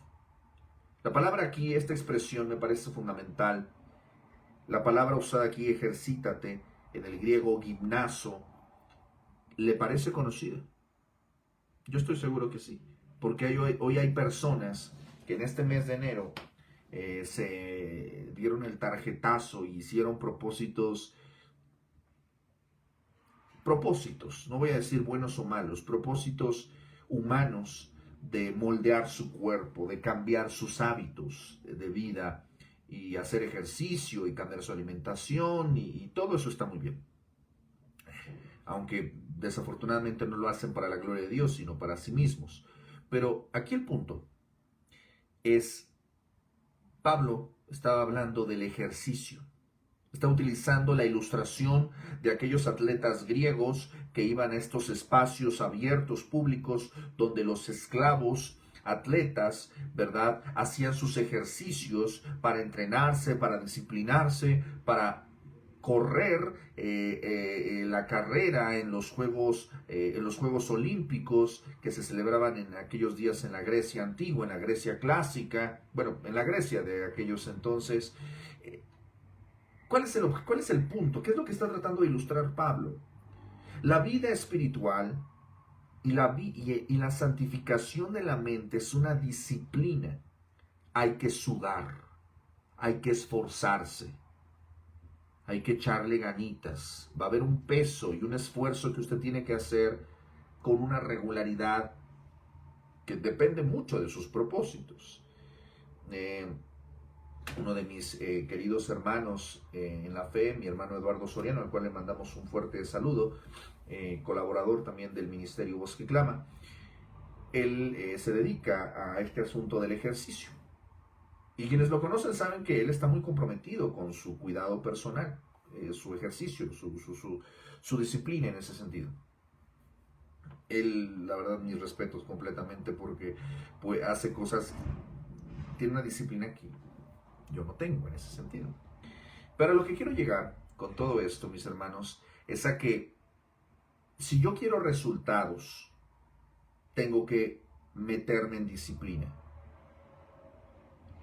La palabra aquí, esta expresión me parece fundamental. La palabra usada aquí, ejercítate, en el griego gimnazo, ¿le parece conocida? Yo estoy seguro que sí, porque hoy hay personas que en este mes de enero se dieron el tarjetazo y hicieron propósitos, no voy a decir buenos o malos, propósitos humanos de moldear su cuerpo, de cambiar sus hábitos de vida y hacer ejercicio y cambiar su alimentación y todo eso está muy bien. Aunque desafortunadamente no lo hacen para la gloria de Dios, sino para sí mismos. Pero aquí el punto es, Pablo estaba hablando del ejercicio. Está utilizando la ilustración de aquellos atletas griegos que iban a estos espacios abiertos, públicos, donde los esclavos atletas, ¿verdad?, hacían sus ejercicios para entrenarse, para disciplinarse, para correr la carrera en los Juegos Olímpicos que se celebraban en aquellos días en la Grecia antigua, en la Grecia clásica, bueno, en la Grecia de aquellos entonces. ¿Cuál es el punto? ¿Qué es lo que está tratando de ilustrar Pablo? La vida espiritual y la santificación de la mente es una disciplina. Hay que sudar, hay que esforzarse, hay que echarle ganitas. Va a haber un peso y un esfuerzo que usted tiene que hacer con una regularidad que depende mucho de sus propósitos. Uno de mis queridos hermanos en la fe, mi hermano Eduardo Soriano, al cual le mandamos un fuerte saludo, colaborador también del Ministerio Voz que Clama, él se dedica a este asunto del ejercicio. Y quienes lo conocen saben que él está muy comprometido con su cuidado personal, su ejercicio, su disciplina en ese sentido. Él, la verdad, mis respetos completamente porque pues, hace cosas, tiene una disciplina que yo no tengo en ese sentido. Pero a lo que quiero llegar con todo esto, mis hermanos, es a que si yo quiero resultados, tengo que meterme en disciplina.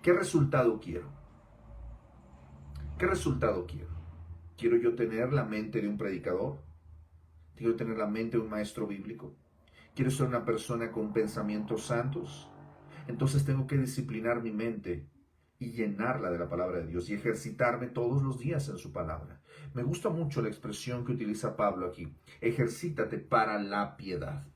¿Qué resultado quiero? ¿Qué resultado quiero? ¿Quiero yo tener la mente de un predicador? ¿Quiero tener la mente de un maestro bíblico? ¿Quiero ser una persona con pensamientos santos? Entonces tengo que disciplinar mi mente y llenarla de la palabra de Dios y ejercitarme todos los días en su palabra. Me gusta mucho la expresión que utiliza Pablo aquí. Ejercítate para la piedad.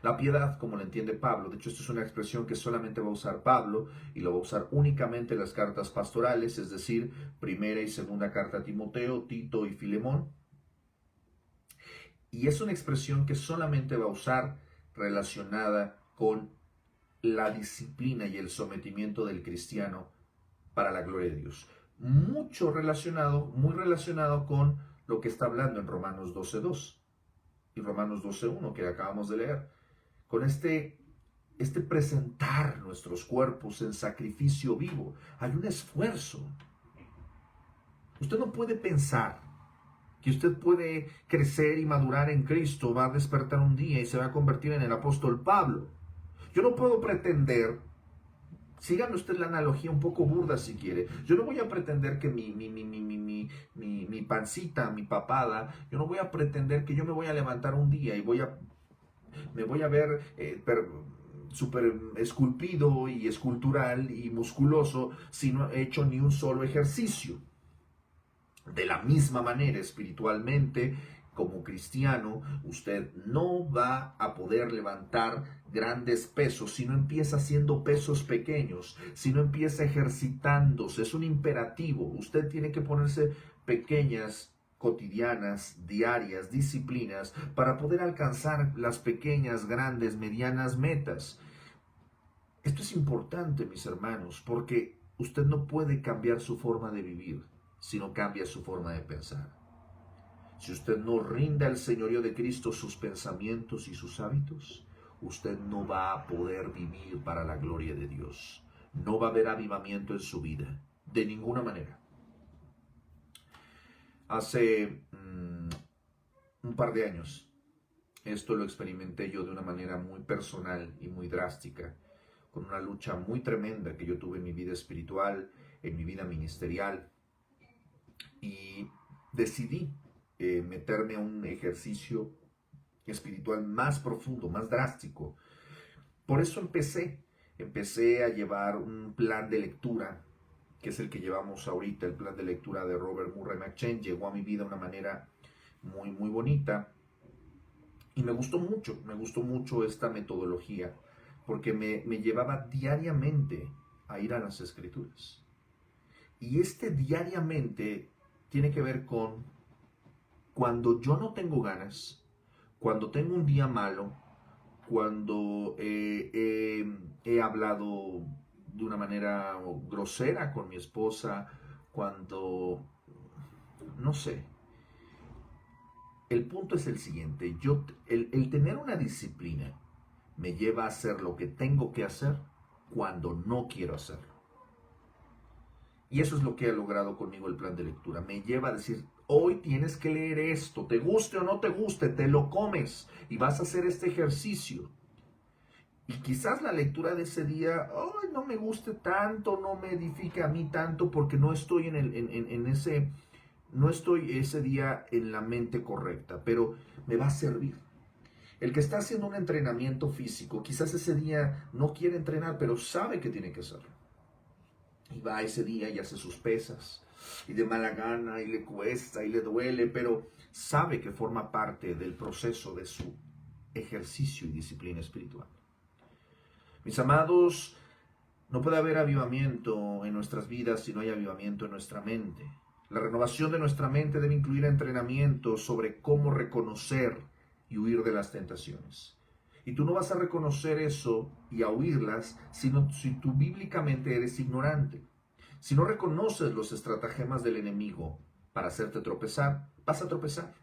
La piedad, como la entiende Pablo, de hecho esto es una expresión que solamente va a usar Pablo y lo va a usar únicamente en las cartas pastorales, es decir, primera y segunda carta a Timoteo, Tito y Filemón. Y es una expresión que solamente va a usar relacionada con la disciplina y el sometimiento del cristiano para la gloria de Dios. Muy relacionado con lo que está hablando en Romanos 12.2 y Romanos 12.1 que acabamos de leer. Con este presentar nuestros cuerpos en sacrificio vivo. Hay un esfuerzo. Usted no puede pensar que usted puede crecer y madurar en Cristo, va a despertar un día y se va a convertir en el apóstol Pablo. Yo no puedo pretender, sígame usted la analogía un poco burda si quiere, yo no voy a pretender que mi pancita, mi papada, yo no voy a pretender que yo me voy a levantar un día y me voy a ver súper esculpido y escultural y musculoso si no he hecho ni un solo ejercicio. De la misma manera, espiritualmente, como cristiano, usted no va a poder levantar grandes pesos si no empieza haciendo pesos pequeños, si no empieza ejercitándose. Es un imperativo. Usted tiene que ponerse pequeñas, cotidianas, diarias, disciplinas para poder alcanzar las pequeñas, grandes, medianas metas. Esto es importante, mis hermanos, porque usted no puede cambiar su forma de vivir si no cambia su forma de pensar. Si usted no rinde al señorío de Cristo sus pensamientos y sus hábitos, usted no va a poder vivir para la gloria de Dios. No va a haber avivamiento en su vida, de ninguna manera. Hace un par de años, esto lo experimenté yo de una manera muy personal y muy drástica, con una lucha muy tremenda que yo tuve en mi vida espiritual, en mi vida ministerial, y decidí meterme a un ejercicio espiritual más profundo, más drástico. Por eso empecé a llevar un plan de lectura, que es el que llevamos ahorita, el plan de lectura de Robert Murray McCheyne. Llegó a mi vida de una manera muy, muy bonita y me gustó mucho esta metodología, porque me llevaba diariamente a ir a las Escrituras. Y diariamente tiene que ver con cuando yo no tengo ganas, cuando tengo un día malo, cuando he hablado de una manera grosera con mi esposa, cuando, no sé. El punto es el siguiente, el tener una disciplina me lleva a hacer lo que tengo que hacer cuando no quiero hacerlo. Y eso es lo que ha logrado conmigo el plan de lectura. Me lleva a decir, hoy tienes que leer esto, te guste o no te guste, te lo comes y vas a hacer este ejercicio. Y quizás la lectura de ese día, ay, no me guste tanto, no me edifique a mí tanto, porque no estoy no estoy ese día en la mente correcta, pero me va a servir. El que está haciendo un entrenamiento físico, quizás ese día no quiere entrenar, pero sabe que tiene que hacerlo. Y va ese día y hace sus pesas, y de mala gana, y le cuesta, y le duele, pero sabe que forma parte del proceso de su ejercicio y disciplina espiritual. Mis amados, no puede haber avivamiento en nuestras vidas si no hay avivamiento en nuestra mente. La renovación de nuestra mente debe incluir entrenamiento sobre cómo reconocer y huir de las tentaciones. Y tú no vas a reconocer eso y a huirlas si tú bíblicamente eres ignorante. Si no reconoces los estratagemas del enemigo para hacerte tropezar, vas a tropezar.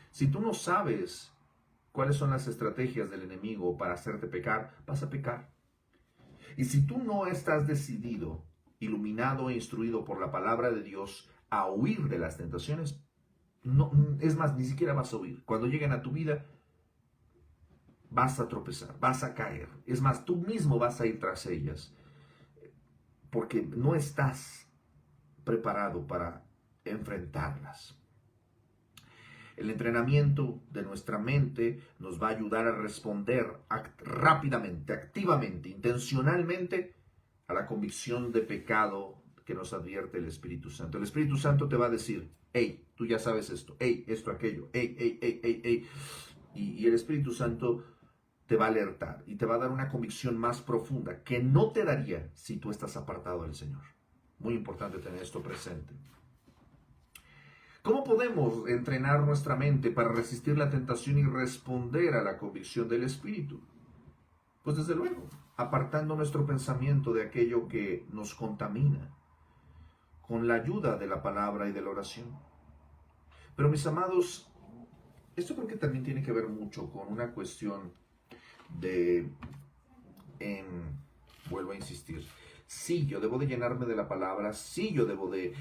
Si tú no sabes cuáles son las estrategias del enemigo para hacerte pecar, vas a pecar. Y si tú no estás decidido, iluminado e instruido por la palabra de Dios a huir de las tentaciones, no, es más, ni siquiera vas a huir. Cuando lleguen a tu vida, vas a tropezar, vas a caer. Es más, tú mismo vas a ir tras ellas, porque no estás preparado para enfrentarlas. El entrenamiento de nuestra mente nos va a ayudar a responder rápidamente, activamente, intencionalmente a la convicción de pecado que nos advierte el Espíritu Santo. El Espíritu Santo te va a decir, hey, tú ya sabes esto, hey, esto, aquello, hey, hey, hey, hey, hey. Y el Espíritu Santo te va a alertar y te va a dar una convicción más profunda que no te daría si tú estás apartado del Señor. Muy importante tener esto presente. ¿Cómo podemos entrenar nuestra mente para resistir la tentación y responder a la convicción del Espíritu? Pues desde luego, apartando nuestro pensamiento de aquello que nos contamina, con la ayuda de la palabra y de la oración. Pero mis amados, esto creo que también tiene que ver mucho con una cuestión de, vuelvo a insistir, sí, yo debo de llenarme de la palabra, sí, yo debo de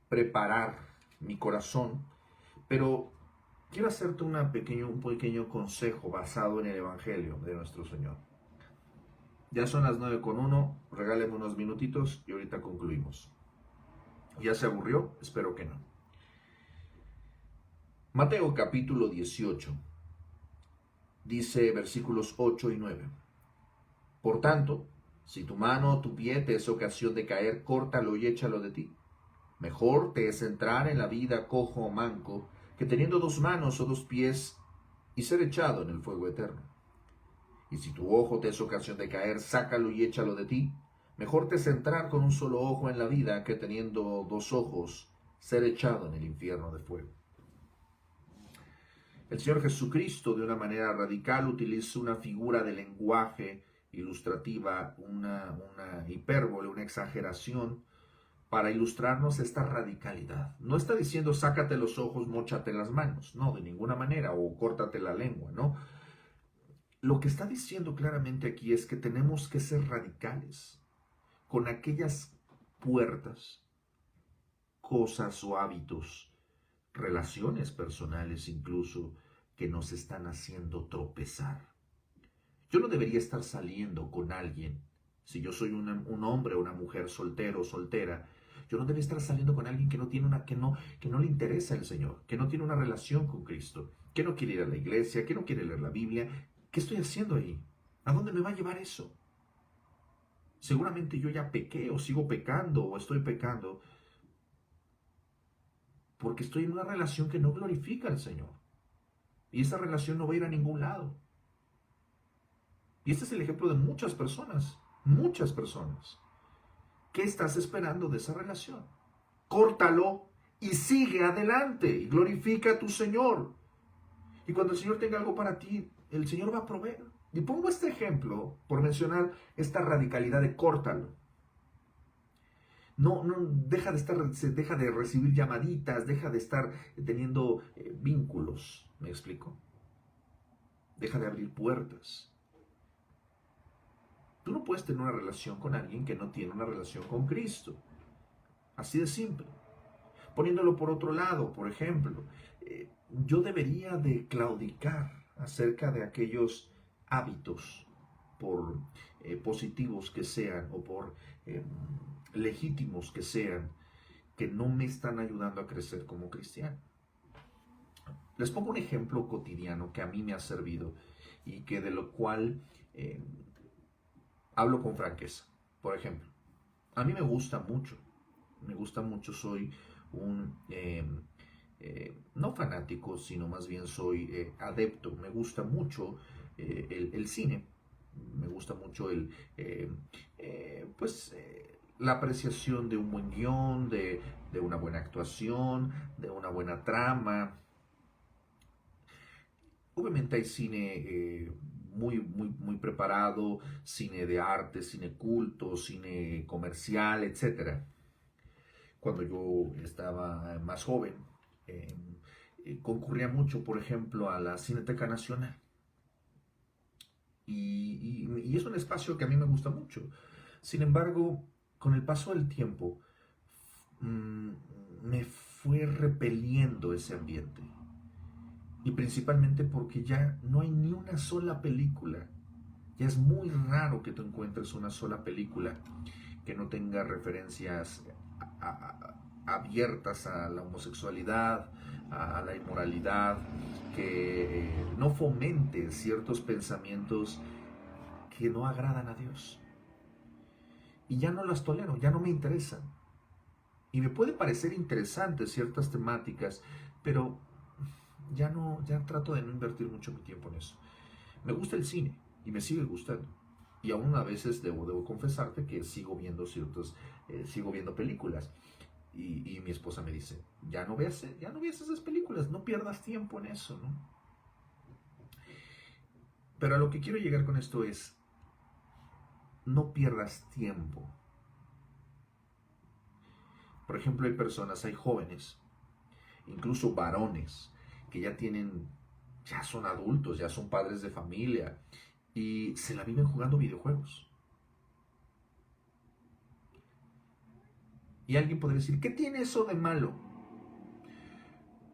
preparar mi corazón, pero quiero hacerte un pequeño consejo basado en el Evangelio de nuestro Señor. Ya son las 9:01, regáleme unos minutitos y ahorita concluimos. ¿Ya se aburrió? Espero que no. Mateo capítulo 18, dice versículos 8 y 9. Por tanto, si tu mano o tu pie te es ocasión de caer, córtalo y échalo de ti. Mejor te es entrar en la vida cojo o manco, que teniendo 2 manos o 2 pies y ser echado en el fuego eterno. Y si tu ojo te es ocasión de caer, sácalo y échalo de ti. Mejor te es entrar con un solo ojo en la vida, que teniendo 2 ojos, ser echado en el infierno de fuego. El Señor Jesucristo, de una manera radical, utiliza una figura de lenguaje ilustrativa, una hipérbole, una exageración, para ilustrarnos esta radicalidad. No está diciendo sácate los ojos, móchate las manos, no, de ninguna manera, o córtate la lengua, no. Lo que está diciendo claramente aquí es que tenemos que ser radicales con aquellas puertas, cosas o hábitos, relaciones personales incluso, que nos están haciendo tropezar. Yo no debería estar saliendo con alguien, si yo soy un hombre o una mujer soltero o soltera, yo no debería estar saliendo con alguien que no le interesa el Señor, que no tiene una relación con Cristo, que no quiere ir a la iglesia, que no quiere leer la Biblia. ¿Qué estoy haciendo ahí? ¿A dónde me va a llevar eso? Seguramente yo ya pequé o sigo pecando o estoy pecando porque estoy en una relación que no glorifica al Señor. Y esa relación no va a ir a ningún lado. Y este es el ejemplo de muchas personas, muchas personas. ¿Qué estás esperando de esa relación? Córtalo y sigue adelante y glorifica a tu Señor. Y cuando el Señor tenga algo para ti, el Señor va a proveer. Y pongo este ejemplo por mencionar esta radicalidad de córtalo. No, deja de recibir llamaditas, deja de estar teniendo vínculos, ¿me explico? Deja de abrir puertas. Tú no puedes tener una relación con alguien que no tiene una relación con Cristo. Así de simple. Poniéndolo por otro lado, por ejemplo, yo debería de claudicar acerca de aquellos hábitos, por positivos que sean o por legítimos que sean, que no me están ayudando a crecer como cristiano. Les pongo un ejemplo cotidiano que a mí me ha servido y que de lo cual hablo con franqueza. Por ejemplo, a mí me gusta mucho, soy un, no fanático, sino más bien soy adepto, me gusta mucho el cine, me gusta mucho la apreciación de un buen guión, de una buena actuación, de una buena trama. Obviamente hay cine muy preparado, cine de arte, cine culto, cine comercial, etcétera. Cuando yo estaba más joven, eh, concurría mucho, por ejemplo, a la Cineteca Nacional. Y es un espacio que a mí me gusta mucho. Sin embargo, con el paso del tiempo, mmm, me fue repeliendo ese ambiente. Y principalmente porque ya no hay ni una sola película. Ya es muy raro que tú encuentres una sola película que no tenga referencias abiertas a la homosexualidad, a la inmoralidad, que no fomente ciertos pensamientos que no agradan a Dios. Y ya no las tolero, ya no me interesan. Y me puede parecer interesantes ciertas temáticas, pero ya trato de no invertir mucho mi tiempo en eso. Me gusta el cine y me sigue gustando. Y aún a veces debo confesarte que sigo viendo sigo viendo películas. Y mi esposa me dice, ya no veas esas películas, no pierdas tiempo en eso, ¿no? Pero a lo que quiero llegar con esto es, no pierdas tiempo. Por ejemplo, hay jóvenes, incluso varones, que ya son adultos, ya son padres de familia, y se la viven jugando videojuegos. Y alguien podría decir, ¿qué tiene eso de malo?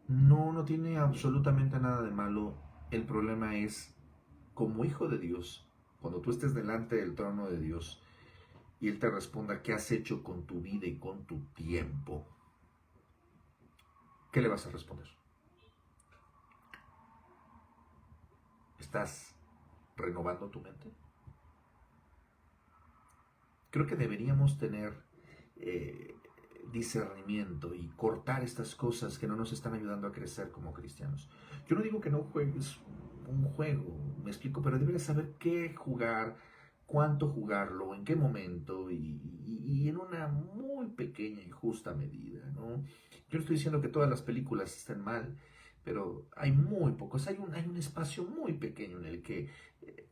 No tiene absolutamente nada de malo. El problema es, como hijo de Dios, cuando tú estés delante del trono de Dios y Él te responda qué has hecho con tu vida y con tu tiempo, ¿qué le vas a responder? ¿Estás renovando tu mente? Creo que deberíamos tener discernimiento y cortar estas cosas que no nos están ayudando a crecer como cristianos. Yo no digo que no juegues un juego, me explico, pero debes saber qué jugar, cuánto jugarlo, en qué momento y en una muy pequeña y justa medida, ¿no? Yo no estoy diciendo que todas las películas estén mal, pero hay muy pocos, hay un espacio muy pequeño en el que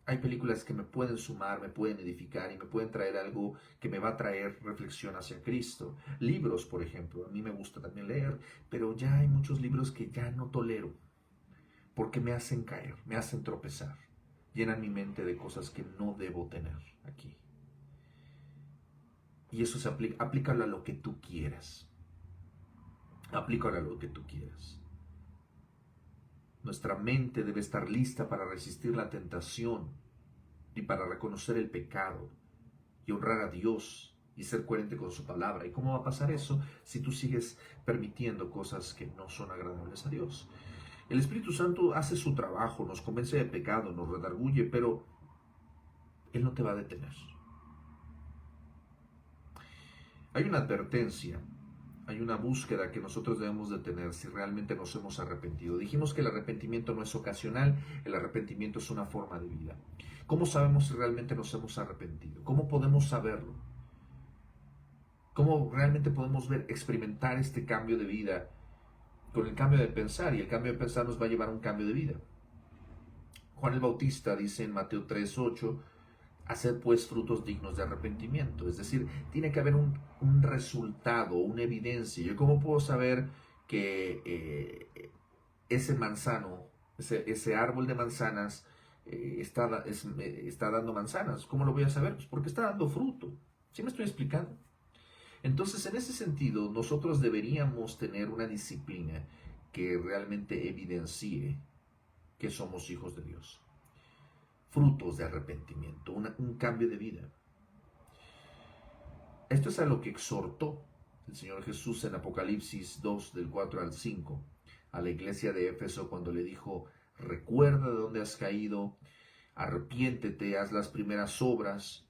hay películas que me pueden sumar, me pueden edificar y me pueden traer algo que me va a traer reflexión hacia Cristo. Libros, por ejemplo, a mí me gusta también leer, pero ya hay muchos libros que ya no tolero porque me hacen caer, me hacen tropezar, llenan mi mente de cosas que no debo tener aquí. Y eso aplícalo a lo que tú quieras. Aplícalo a lo que tú quieras. Nuestra mente debe estar lista para resistir la tentación y para reconocer el pecado y honrar a Dios y ser coherente con su palabra. ¿Y cómo va a pasar eso si tú sigues permitiendo cosas que no son agradables a Dios? El Espíritu Santo hace su trabajo, nos convence de pecado, nos redarguye, pero Él no te va a detener. Hay una advertencia, hay una búsqueda que nosotros debemos de tener si realmente nos hemos arrepentido. Dijimos que el arrepentimiento no es ocasional, el arrepentimiento es una forma de vida. ¿Cómo sabemos si realmente nos hemos arrepentido? ¿Cómo podemos saberlo? ¿Cómo realmente podemos experimentar este cambio de vida con el cambio de pensar? Y el cambio de pensar nos va a llevar a un cambio de vida. Juan el Bautista dice en Mateo 3:8, haced pues frutos dignos de arrepentimiento. Es decir, tiene que haber un resultado, una evidencia. ¿Yo cómo puedo saber que ese manzano, ese árbol de manzanas está dando manzanas? ¿Cómo lo voy a saber? Pues porque está dando fruto. ¿Sí me estoy explicando? Entonces, en ese sentido, nosotros deberíamos tener una disciplina que realmente evidencie que somos hijos de Dios. Frutos de arrepentimiento, un cambio de vida. Esto es a lo que exhortó el Señor Jesús en Apocalipsis 2, del 4 al 5, a la iglesia de Éfeso cuando le dijo: recuerda de dónde has caído, arrepiéntete, haz las primeras obras.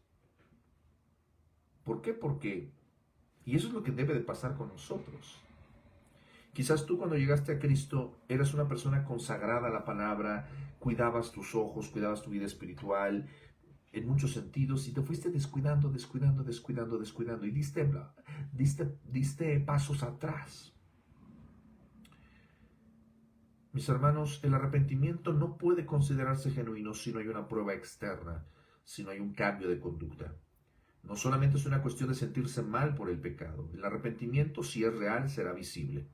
¿Por qué? Y eso es lo que debe de pasar con nosotros. Quizás tú cuando llegaste a Cristo eras una persona consagrada a la palabra, cuidabas tus ojos, cuidabas tu vida espiritual en muchos sentidos y te fuiste descuidando y diste pasos atrás. Mis hermanos, el arrepentimiento no puede considerarse genuino si no hay una prueba externa, si no hay un cambio de conducta. No solamente es una cuestión de sentirse mal por el pecado. El arrepentimiento, si es real, será visible.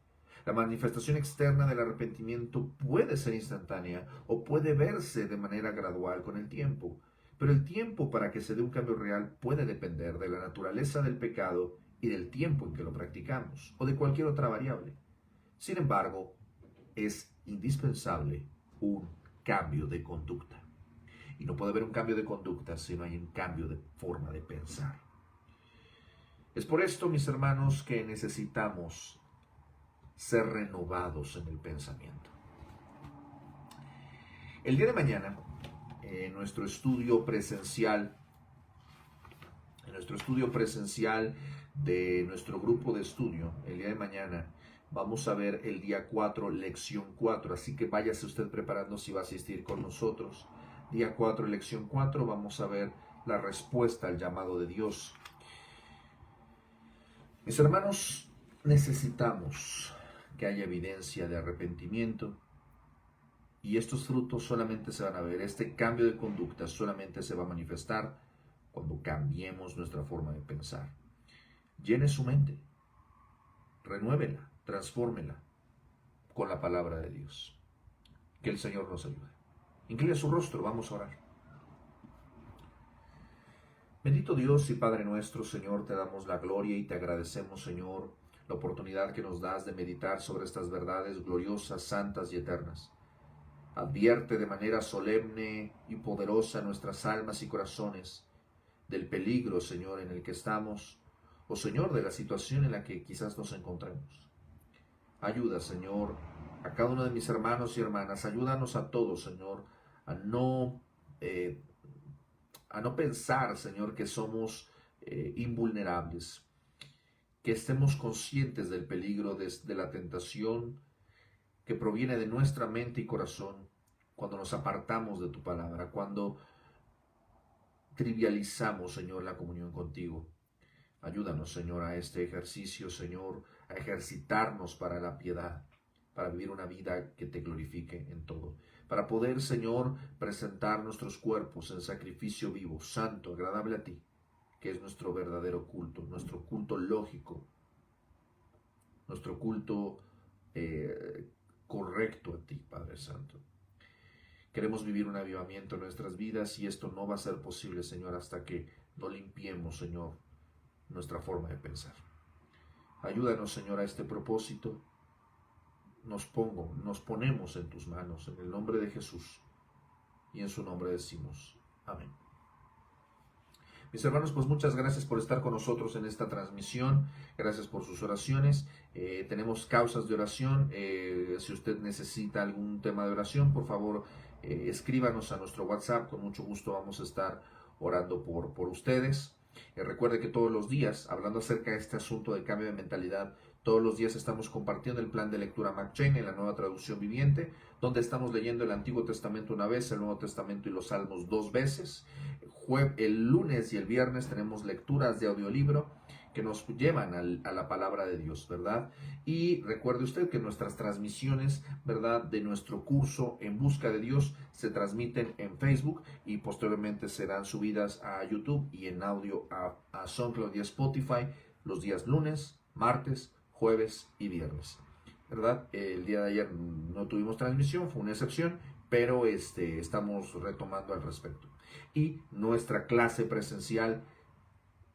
La manifestación externa del arrepentimiento puede ser instantánea o puede verse de manera gradual con el tiempo. Pero el tiempo para que se dé un cambio real puede depender de la naturaleza del pecado y del tiempo en que lo practicamos, o de cualquier otra variable. Sin embargo, es indispensable un cambio de conducta. Y no puede haber un cambio de conducta si no hay un cambio de forma de pensar. Es por esto, mis hermanos, que necesitamos ser renovados en el pensamiento. El día de mañana, en nuestro estudio presencial de nuestro grupo de estudio, el día de mañana vamos a ver el día 4, lección 4, así que váyase usted preparando si va a asistir con nosotros. Día 4, lección 4, vamos a ver la respuesta al llamado de Dios. Mis hermanos, necesitamos que haya evidencia de arrepentimiento y estos frutos solamente se van a ver, este cambio de conducta solamente se va a manifestar cuando cambiemos nuestra forma de pensar. Llene su mente, renuévela, transfórmela con la palabra de Dios. Que el Señor nos ayude. Incline su rostro, vamos a orar. Bendito Dios y Padre nuestro, Señor, te damos la gloria y te agradecemos, Señor, la oportunidad que nos das de meditar sobre estas verdades gloriosas, santas y eternas. Advierte de manera solemne y poderosa nuestras almas y corazones del peligro, Señor, en el que estamos, o Señor, de la situación en la que quizás nos encontremos. Ayuda, Señor, a cada uno de mis hermanos y hermanas, ayúdanos a todos, Señor, a no pensar, Señor, que somos invulnerables, que estemos conscientes del peligro de la tentación que proviene de nuestra mente y corazón cuando nos apartamos de tu palabra, cuando trivializamos, Señor, la comunión contigo. Ayúdanos, Señor, a este ejercicio, Señor, a ejercitarnos para la piedad, para vivir una vida que te glorifique en todo, para poder, Señor, presentar nuestros cuerpos en sacrificio vivo, santo, agradable a ti, que es nuestro verdadero culto, nuestro culto lógico, nuestro culto correcto a ti, Padre Santo. Queremos vivir un avivamiento en nuestras vidas y esto no va a ser posible, Señor, hasta que no limpiemos, Señor, nuestra forma de pensar. Ayúdanos, Señor, a este propósito. Nos ponemos en tus manos, en el nombre de Jesús, y en su nombre decimos amén. Mis hermanos, pues muchas gracias por estar con nosotros en esta transmisión, gracias por sus oraciones. Tenemos causas de oración. Si usted necesita algún tema de oración, por favor, escríbanos a nuestro WhatsApp, con mucho gusto vamos a estar orando por ustedes. Recuerde que todos los días, hablando acerca de este asunto de cambio de mentalidad, todos los días estamos compartiendo el plan de lectura McChain en la Nueva Traducción Viviente, donde estamos leyendo el Antiguo Testamento una vez, el Nuevo Testamento y los Salmos 2 veces. El lunes y el viernes tenemos lecturas de audiolibro que nos llevan a la palabra de Dios, ¿verdad? Y recuerde usted que nuestras transmisiones, ¿verdad?, de nuestro curso En Busca de Dios se transmiten en Facebook y posteriormente serán subidas a YouTube y en audio a SoundCloud y a Spotify los días lunes, martes, jueves y viernes, ¿verdad? El día de ayer no tuvimos transmisión, fue una excepción, pero estamos retomando al respecto. Y nuestra clase presencial,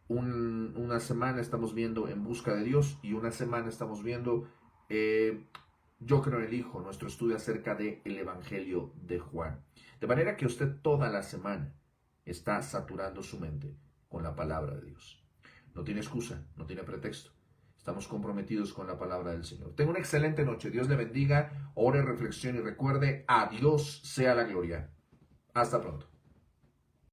una semana estamos viendo En Busca de Dios y una semana estamos viendo Yo creo en el Hijo, nuestro estudio acerca del Evangelio de Juan. De manera que usted toda la semana está saturando su mente con la palabra de Dios. No tiene excusa, no tiene pretexto. Estamos comprometidos con la palabra del Señor. Tenga una excelente noche. Dios le bendiga, ore, reflexione y recuerde, a Dios sea la gloria. Hasta pronto.